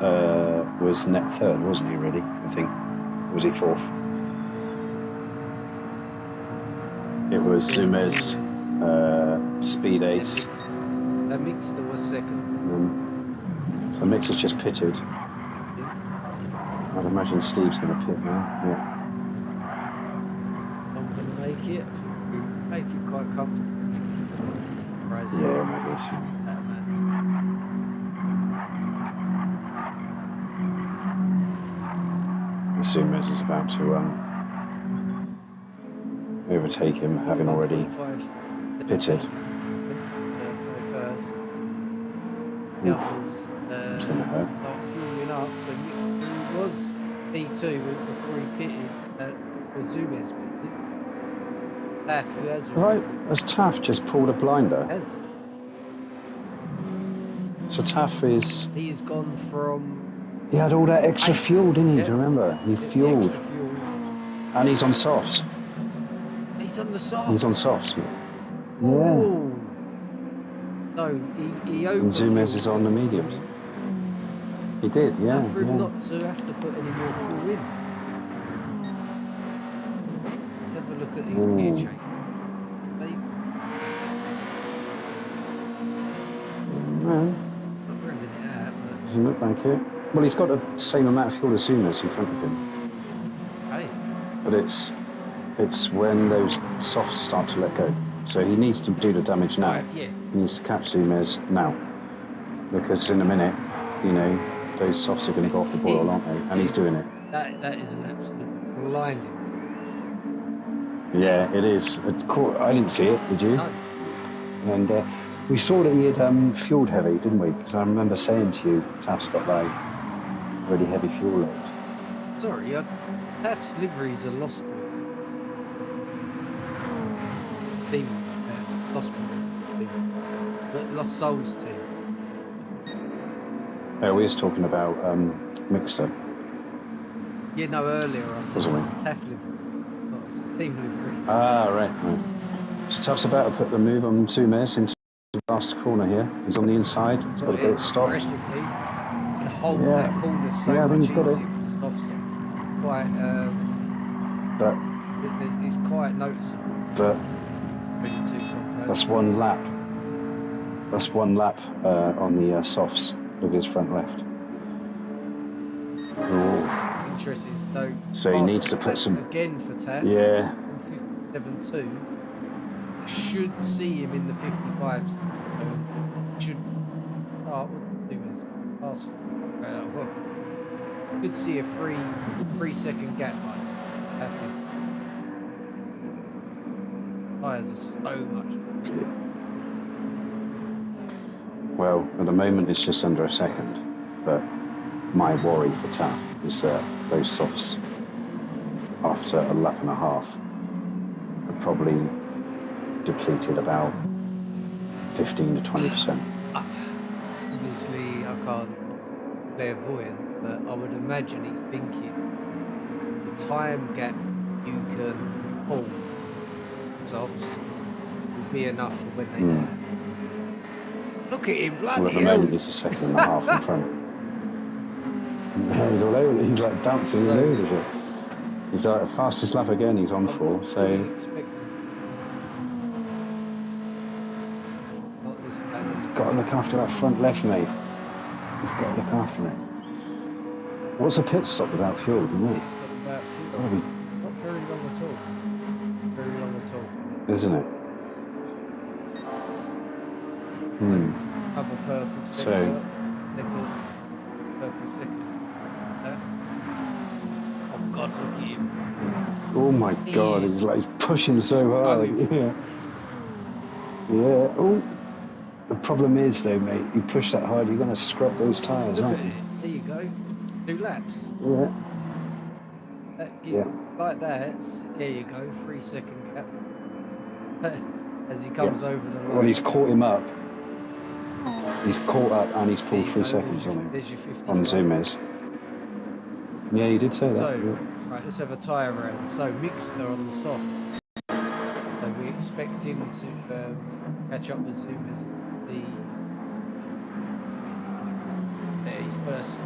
was net third, wasn't he, really? I think. Or was he fourth? It was Zuma's speed ace. That Mixter was second. So Mixer's just pitted. I'd imagine Steve's going to pit now. Yeah. I'm going to make it. I think we make it quite comfortable. Yeah, maybe so. Zuma's is about to overtake him, having already pitted. First. The others not fueling up, so Mixter was P2 before he pitted, before Zuma's pitted. Taff, who has Right, has Taff just pulled a blinder? Has. So Taff is... He's gone from... He had all that extra 8th. fuel, didn't he? Yep. Do you remember? He The fueled. extra fuel. And he's on softs. He's on the soft. He's on softs. Yeah. Oh. So he And Zumez overfueled is on the mediums. He did, yeah. Enough for him yeah. not to have to put any more fuel in. Let's have a look at his gear chain. No. Not revving it out, but... Doesn't look like it. Well, he's got the same amount of fuel as Zumez in front of him. Hey. But it's when those softs start to let go. So he needs to do the damage now. Right, yeah. He needs to catch Zumez now. Because in a minute, you know, those softs are going to go off the boil, aren't they? And he's doing it. That is an absolute blinding. Yeah, it is. I didn't see it, did you? No. And we saw that he had fueled heavy, didn't we? Because I remember saying to you, Taff's got like really heavy fuel load. Sorry, Taff's livery's a lost boy. Team, lost boy. Team. Lost Souls team. Oh, we was talking about Mixter. Yeah, no, earlier I said Wasn't it's a Taff livery. Not it's a team livery. Ah, right. So Taff's about to put the move on Zumez into the last corner here. He's on the inside. He's got a bit of stop. Aggressively. And hold Yeah. that corner so Yeah, I think much he's got it. easier with the soft side. Quite, But it's quite noticeable when the two compounds. that's one lap. That's one lap on the softs. Look at his front left. Ooh. Interesting. So he needs to put some... Again for Taff. Yeah. 57.2. Should see him in the 55s. Should start what to do is pass. Well, could see a 3-second gap. Happy. Tyres are so much. Well, at the moment it's just under a second, but my worry for Taff is that those softs, after a lap and a half, have probably depleted about 15 to 20%. Obviously, I can't clairvoyant, but I would imagine he's thinking the time gap you can hold softs will be enough for when they die. Look at him, bloody Well, at the hell. moment he's a second and a half in front. He's all over it. He's like dancing all over it. He's like fastest lap again he's on for, so... Expected. Not this bad. He's got to look after that front left, mate. He's got to look after it. What's a pit stop without fuel, do you know? Pit stop without fuel. Gotta be, Not very long at all. Very long at all. isn't it? Other purple sector. Nickel. Purple sectors. Left. Oh God, look at him. Oh my God, he's like pushing so hard. Yeah. Yeah. Oh. The problem is though, mate, you push that hard, you're going to scrap those tyres, Look aren't at you? it. There you go. 2 laps. Yeah. That gives, Yeah. like that. There you go. 3-second gap. As he comes over the line. Well, he's caught him up. He's caught up and he's pulled There you 3 go, seconds there's on your- there's your him. 55. On Zumez. Yeah, you did say that. So, yeah. right, let's have a tyre round. So, Mixter on the softs. So we expect him to catch up with Zumez. His first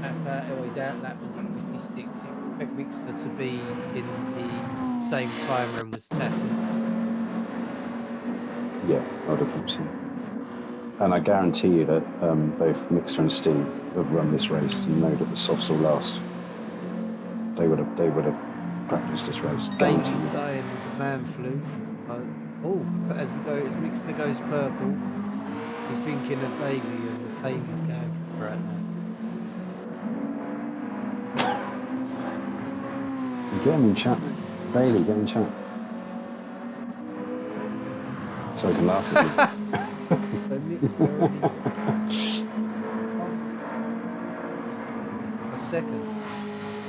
lap out, or his out lap was at 56. You expect Mixter to be in the same time room as Taff. Yeah, I would have thought so. And I guarantee you that both Mixer and Steve have run this race and know that the softs will last. They would have practiced this race. Baby's Guaranteed. dying with the man flu. As Mixter goes purple, you're thinking of baby and the pain he's going through right now. Get him in chat. Bailey, get in chat. So I can laugh at you. So Mixter already a second.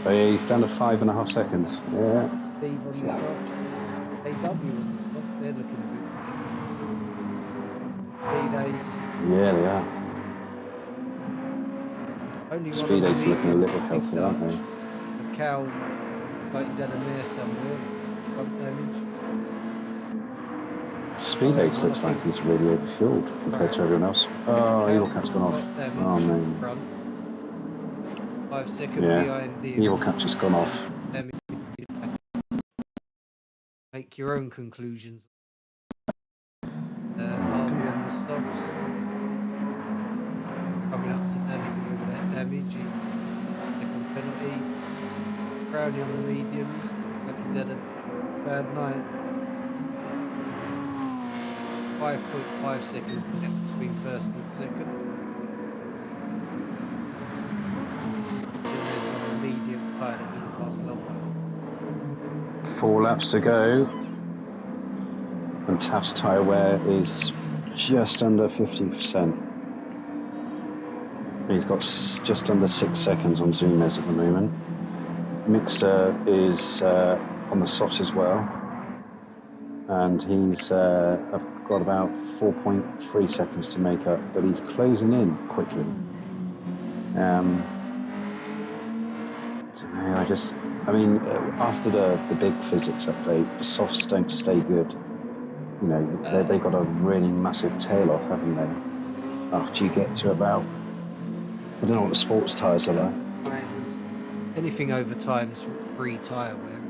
Oh, yeah, he's down to 5.5 seconds. Yeah. Steve on the soft. AW on the soft. They're looking a bit. B-days. Yeah, they are. Only one Speed of the 8's looking a mediums, little Big healthy, aren't Dutch. they? A cow, like he's had a mare somewhere. Front damage. Speed Oh, 8 hang on, I looks like think. he's really overfueled compared to everyone else. Oh, Evil Cow's Cat's gone off. got damage. Oh no. Front. 5 second Yeah. behind him. Evil Cat just gone He's off. got damage. Make your own conclusions. Army on the softs. Coming up to Danny with that damage. Second penalty. Brownie on the mediums. Like he's had a bad night. 5.5 seconds left between first and second. There's on the medium car that will last longer. 4 laps to go. And Taft's tyre wear is just under 50%. He's got just under 6 seconds on Zoomers at the moment. Mixer is on the softs as well. And he's got about 4.3 seconds to make up, but he's closing in quickly. After the big physics update, the softs don't stay good. You know, they've got a really massive tail off, haven't they? After you get to about, I don't know what the sports tyres are like. Times, anything over times 3 tyre wear,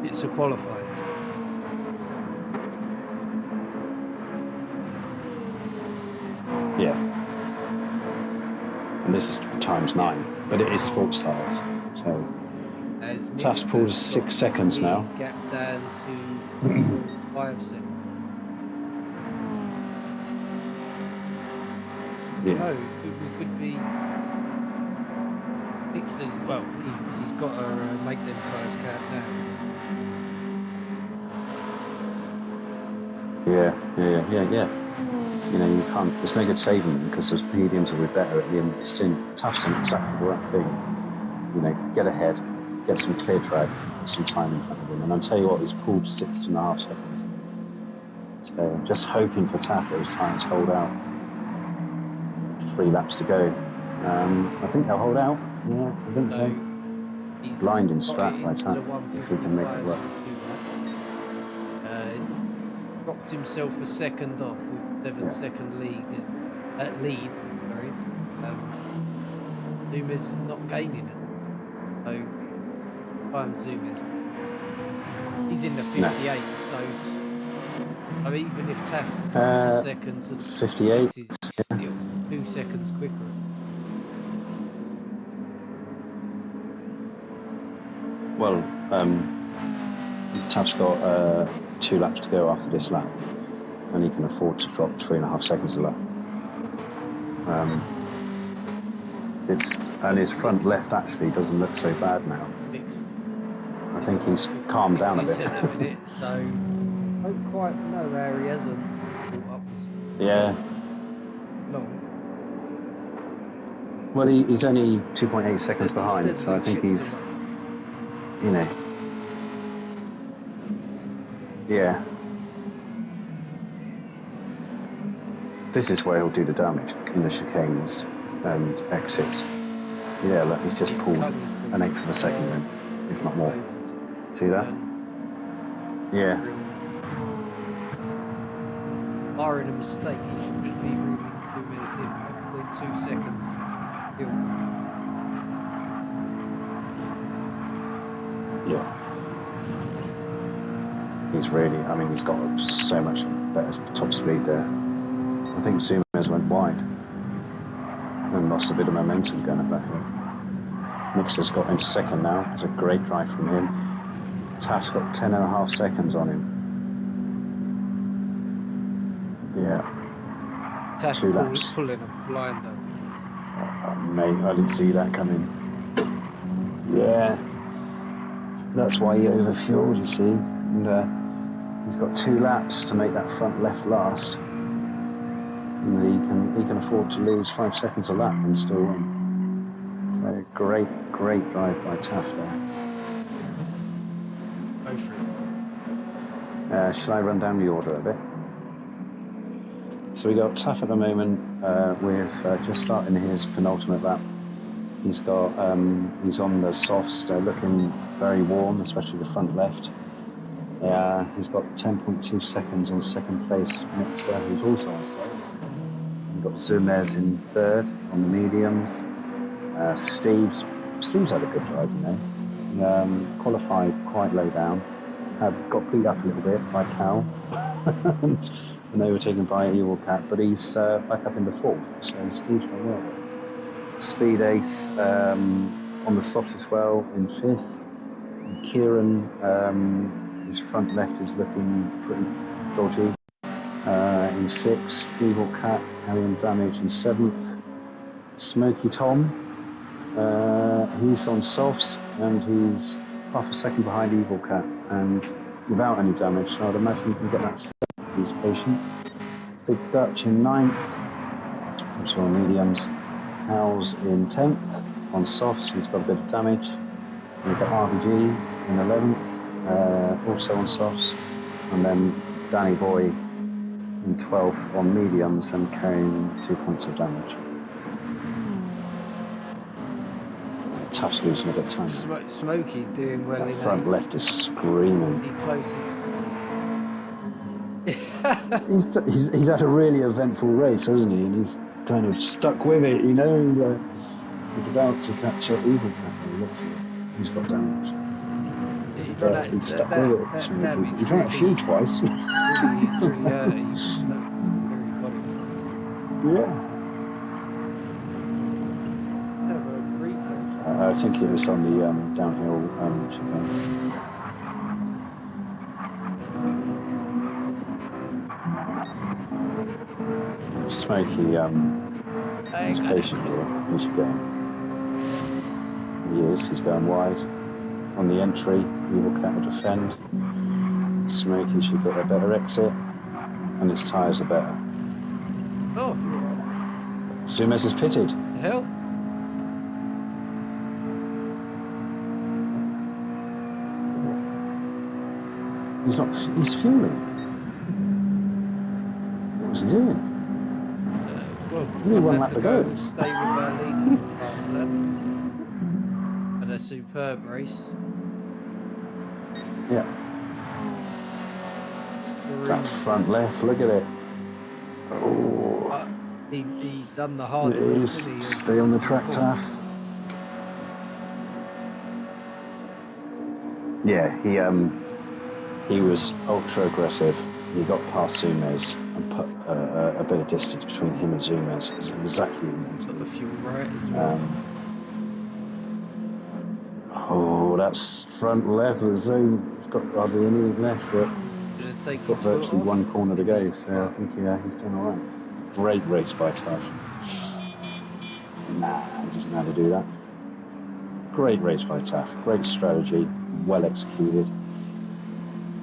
it's a qualified. Yeah. And this is times 9, but it is sports tyres. So Taft's pulled 6 seconds now. He's gapped down to 4.5 seconds. Yeah. No, we could be mixed as well. He's got to make them tyres count now. Yeah. You know, you can't. There's no good saving them because those mediums will be better at the end of the stint. Taft's done exactly the right thing. You know, get ahead, get some clear track, put some time in front of him. And I'll tell you what, he's pulled 6.5 seconds. So I'm just hoping for Taft those times hold out. 3 laps to go. I think they'll hold out. Yeah, I think so. Blinding strat by Taft if we can make it work. Dropped himself a second off with 7-second lead. Sorry. Zoomers is not gaining it. So time Zoomers. He's in the 58, so even if Taft drops a second to the 58, he's still 2 seconds quicker. Well, Taft's got 2 laps to go after this lap, and he can afford to drop 3.5 seconds a lap. And his front left actually doesn't look so bad now. I think he's calmed down a bit. So I don't quite know how he hasn't caught up with Yeah. long. Well, he's only 2.8 seconds behind, so I think he's, you know, yeah. This is where he'll do the damage in the chicanes and exits. Yeah, look, he's just pulled an eighth of a second then, if not more. See that? Yeah. Barring a mistake, he should be really 2 minutes in, 1.2 seconds. Yeah. He's really, I mean, he's got so much better top speed there. I think Zoomers went wide and lost a bit of momentum going back here. Mixer's got into second now. It's a great drive from him. Taft's got 10.5 seconds on him. Yeah. Taft 2 laps. pulling a blinder. Oh, mate, I didn't see that coming. Yeah. That's why he overfueled, you see. And he's got 2 laps to make that front left last. And he can afford to lose 5 seconds a lap and still win. So great drive by Taft there. Go for it. Shall I run down the order a bit? So we got Taft at the moment with just starting his penultimate lap He's on the softs. They're looking very warm, especially the front left. He's got 10.2 seconds on second place Mixer, who's also on softs. We've got Zumez in third on the mediums. Steve's had a good drive, you know. Qualified quite low down. Got beat up a little bit by Cal. And overtaken by Evil Cat, but he's back up into fourth, so Steve's done well. Speed Ace on the softs as well in fifth. And Kieran, his front left is looking pretty dodgy in sixth. Evil Cat carrying damage in seventh. Smoky Tom, he's on softs and he's half a second behind Evil Cat and without any damage, so I'd imagine he can get that set if he's patient. Big Dutch in ninth, also on mediums. Cal's in 10th on softs, he's got a bit of damage. And we've got RBG in 11th, also on softs. And then Danny Boy in 12th on mediums and carrying 2 points of damage. Tough's losing a bit of time. Smokey doing well that in front left is screaming. He closes. he's had a really eventful race, hasn't he? And he's kind of stuck with it, you know. He's about to catch up Evil Cat. He's got damage. He's stuck with it. He's run out few twice. He's really got it. Yeah. I think it was on the downhill chicane. Smokey is patient here. He's going. He is. He's going wide. On the entry, Evil Cat will defend. Smokey should get a better exit, and his tyres are better. Oh. Zumez is pitted. The hell? He's fueling. What's he doing? Well, only one lap to go. We'll stay with our leader for the last lap. And a superb race. Yeah. That front left, look at it. Oh. He done the hard work. Stay on the track, Taff. Yeah, he was ultra aggressive. He got past Zumez and put a bit of distance between him and Zumez. It's exactly what he wanted. Got the fuel right as well. Oh, that's front left of the zone. It's got hardly any left, but it's got virtually one corner to go. So I think he's done all right. Great race by Tuff. Nah, he doesn't know how to do that. Great race by Tuff. Great strategy, well executed.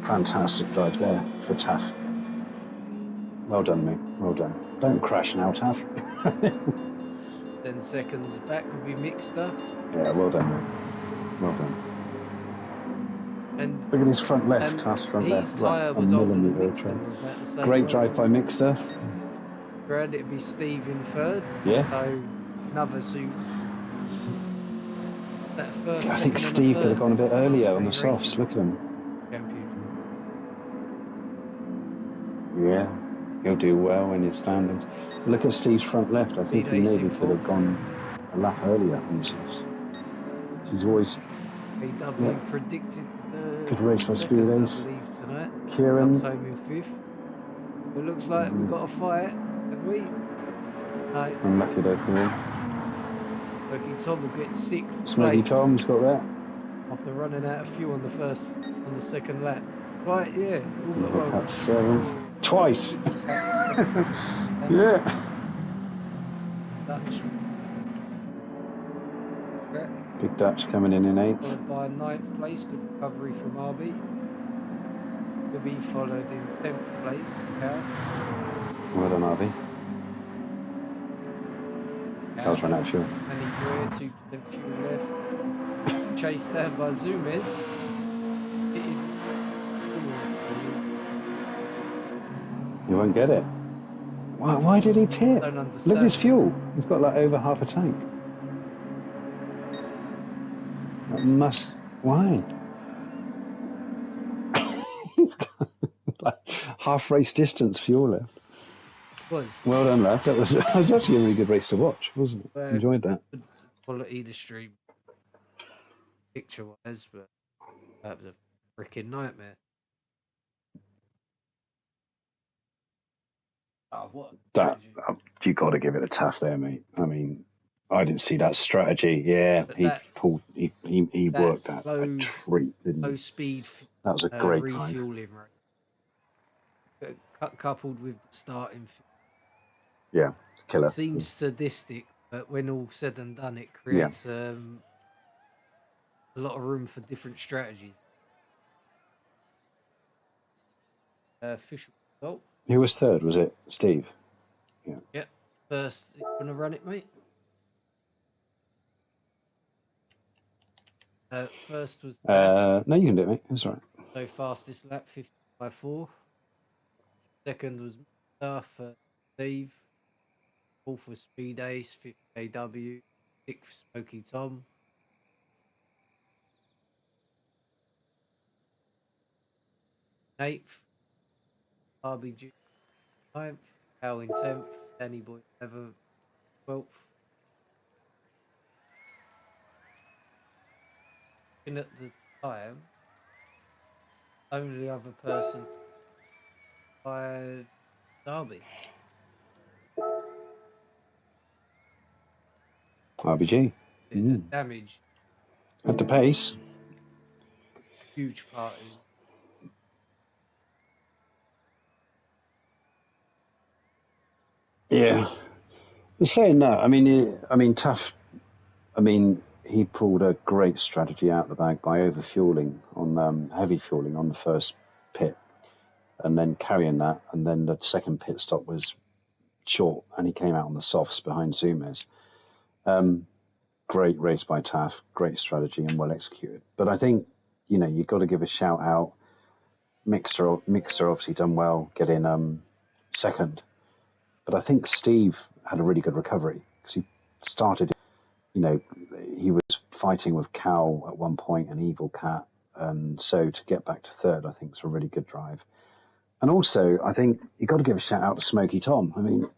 Fantastic drive there for Taff. Well done, mate. Well done. Don't crash now, Taff. 10 seconds back would be Mixter. Yeah, well done, mate. Well done. And look at his front left, Taff's front left. His tyre was older than Mixter. About the same great drive by Mixter. Brad, it'd be Steve in third. Yeah. So another suit. That first. I think Steve could have gone a bit earlier on the softs. Look at him. Yeah, he'll do well in his standings. Look at Steve's front left. I think he maybe could have gone a lap earlier on the softs. He's always predicted. Good race by Speed Ace. Tonight. Kieran. Home in fifth. It looks like we've got a fight, have we? No. Unlucky though for him. Smoky Tom will get sixth. Smoky Tom's got that. After running out of fuel on the second lap. Right, yeah. That's seventh. Twice. Yeah. Dutch. Big Dutch coming in eighth. Followed by ninth place, good recovery from RB. Will be followed in 10th place. Cal. Well done, RB. Cal's run out of fuel. And he grew 2% fuel left. Chased down by Zumez. You won't get it. Why did he pit? Don't understand. Look at his fuel. He's got like over half a tank. Must. Why? He's got like half race distance fuel left. Was Well done, lads. That was actually a really good race to watch, wasn't it? Enjoyed that. good quality the stream picture wise, but that was a freaking nightmare. Oh, what That you got to give it a tough there, mate. I mean, I didn't see that strategy. Yeah, But he worked that a treat, didn't he? low speed. That was a great refueling rate, coupled with the starting. Yeah, killer. It seems sadistic, but when all said and done, it creates a lot of room for different strategies. Official result. Who was third? Was it Steve? Yeah. Yep. First, you want to run it, mate? First was no, you can do it, mate. That's all right. So fastest lap 55.4. Second was for Steve. Fourth was Speed Ace 50 kW. Sixth Smoky Tom. Eighth RBG. 9th Cal in 10th. Danny Boy Ever 12th. Looking at the time, only other person by Derby. RBG. Damage. At the pace. Huge part in. Yeah. But saying that, I mean, tough. I mean, he pulled a great strategy out of the bag by overfueling on heavy fueling on the first pit, and then carrying that, and then the second pit stop was short, and he came out on the softs behind Zumez. Great race by Taff, great strategy and well executed. But I think you've got to give a shout out. Mixer obviously done well, getting second. But I think Steve had a really good recovery because he started. He was fighting with Cal at one point and Evil Cat, and so to get back to third, I think is a really good drive. And also, I think you've got to give a shout out to Smoky Tom. I mean,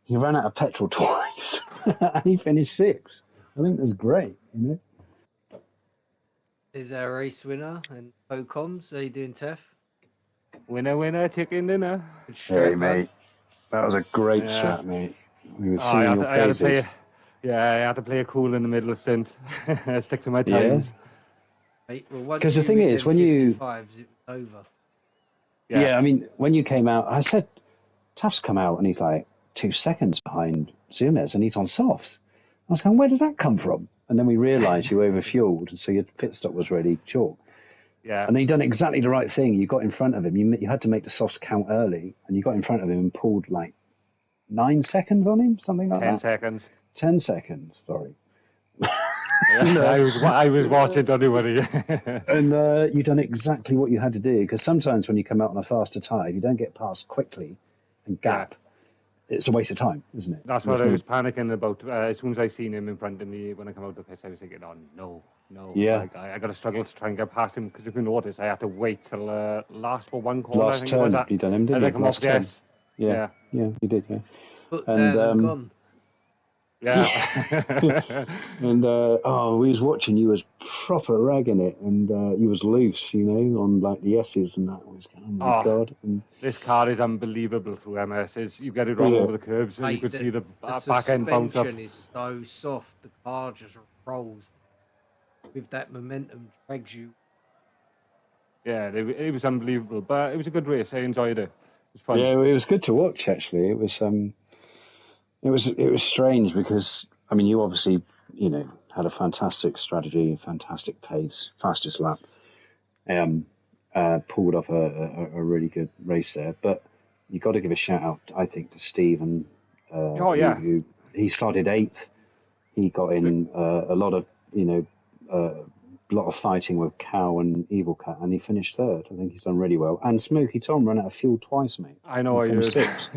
he ran out of petrol twice and he finished sixth. I think that's great, Is our race winner and Pocoms. How you doing, Tef? Winner, chicken dinner. Good strat, hey, mate. That was a great strat, mate. We were singing your praises. I had to play it cool in the middle of stint. Stick to my times. Because the thing is, when you... it was over. Yeah, I mean, when you came out, I said, Taft's come out and he's like 2 seconds behind Zumez and he's on softs. I was going, where did that come from? And then we realised you overfueled, and so your pit stop was really short. Yeah. And then you done exactly the right thing. You got in front of him. You had to make the softs count early, and you got in front of him and pulled like 9 seconds on him, something like 10 seconds. 10 seconds, sorry. I was watching, don't worry. And you done exactly what you had to do, because sometimes when you come out on a faster tyre, if you don't get past quickly and gap, it's a waste of time, isn't it? That's what I was panicking about. As soon as I seen him in front of me when I come out of the pits, I was thinking, oh, no. Yeah. I got to struggle to try and get past him, because if you notice, I had to wait till last for one corner. Last turn, you done him, didn't you? As I come off the S. Yeah, you did, yeah. Put and gone. Yeah. And we was watching, you was proper ragging it, and you was loose, on like the S's and that. I was going, oh my God. And this car is unbelievable through MS. You get it wrong over the curbs, and you could see the back end bounce up. The suspension is so soft, the car just rolls with that momentum, drags you. Yeah, it was unbelievable, but it was a good race. I enjoyed it. It was fun. Yeah, it was good to watch, actually. It was strange because, I mean, you obviously, had a fantastic strategy, fantastic pace, fastest lap, pulled off a really good race there. But you got to give a shout out, I think, to Steve and who he started 8th. He got in a lot of fighting with Cow and Evil Cat, and he finished 3rd. I think he's done really well. And Smoky Tom ran out of fuel twice, mate. I know, I heard. 6th.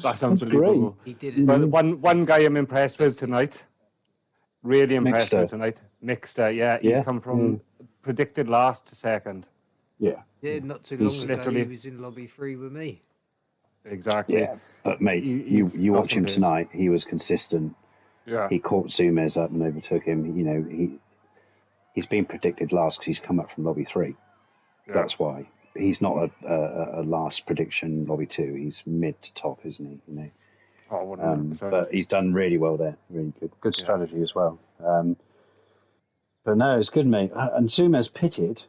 That's unbelievable. He did it. But one guy I'm impressed with tonight. Really impressed with tonight. Mixed, yeah. He's come from predicted last to second. Yeah. Yeah, not too long ago, literally... he was in lobby 3 with me. Exactly. Yeah, but mate, you watch him tonight. He was consistent. Yeah. He caught Zumez up and overtook him. You know, he's been predicted last because he's come up from lobby 3. Yeah. That's why he's not a last prediction lobby 2. He's mid to top, isn't he? You know. Oh, 100%. But he's done really well there. Really good strategy as well. But no, it's good, mate. And Zumez pitted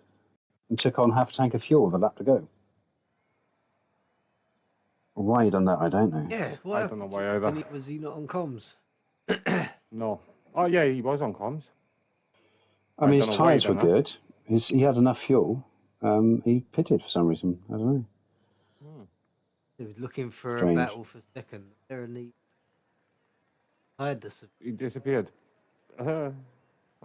and took on half a tank of fuel with a lap to go. Why he done that, I don't know. Yeah, I don't know why either. Was he not on comms? No. Oh yeah, he was on comms. I mean, his tyres were good. He had enough fuel. He pitted for some reason. I don't know. He was looking for a battle for second. They're a neat. He disappeared. I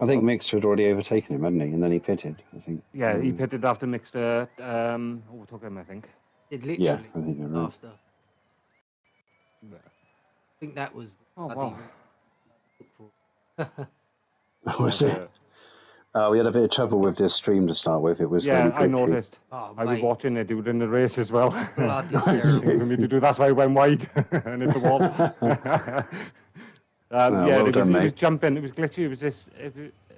think Mixter had already overtaken him, hadn't he? And then he pitted, I think. Yeah, he pitted after Mixter overtook him, I think. It literally I think you're right. after. I think that was wow. Was it? We had a bit of trouble with this stream to start with. It was really I noticed. Oh, I was watching it during the race as well. For me to do. That's why I went wide and hit the wall. It was jumping. It was glitchy. It was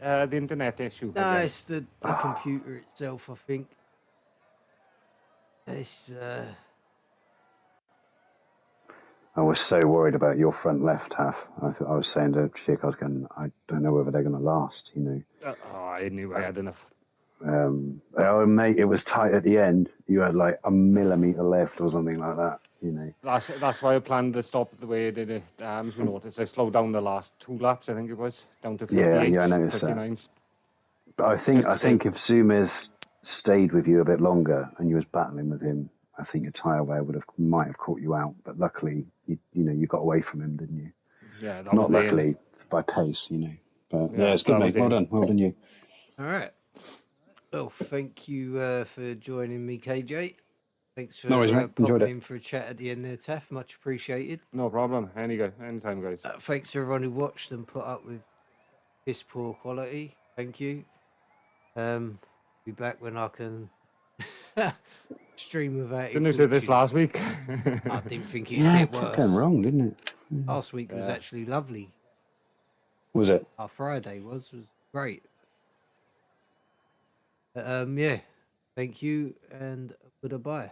the internet issue. No, it's the computer itself, I think. It's. I was so worried about your front left half. I was saying to Chick, I don't know whether they're going to last, you know. I knew I had enough. Mate, it was tight at the end. You had like a millimetre left or something like that, you know. That's why I planned to stop the way I did it. If you notice, I slowed down the last 2 laps, I think it was, down to 58, yeah, I noticed 59s. But I think if Zumez stayed with you a bit longer and you was battling with him, I think your tyre wear might have caught you out. But luckily, you got away from him, didn't you? Yeah, not luckily by pace, you know. But yeah, it's good, mate. Well done, you. All right. Well, thank you for joining me, KJ. Thanks for popping in for a chat at the end there, Taff. Much appreciated. No problem. Anytime, guys. Thanks to everyone who watched and put up with this poor quality. Thank you. Be back when I can stream without it. Didn't you say this last week? I didn't think it'd get worse. It kept going wrong, didn't it? Last week was actually lovely. Was it? Our Friday was great. Thank you and goodbye.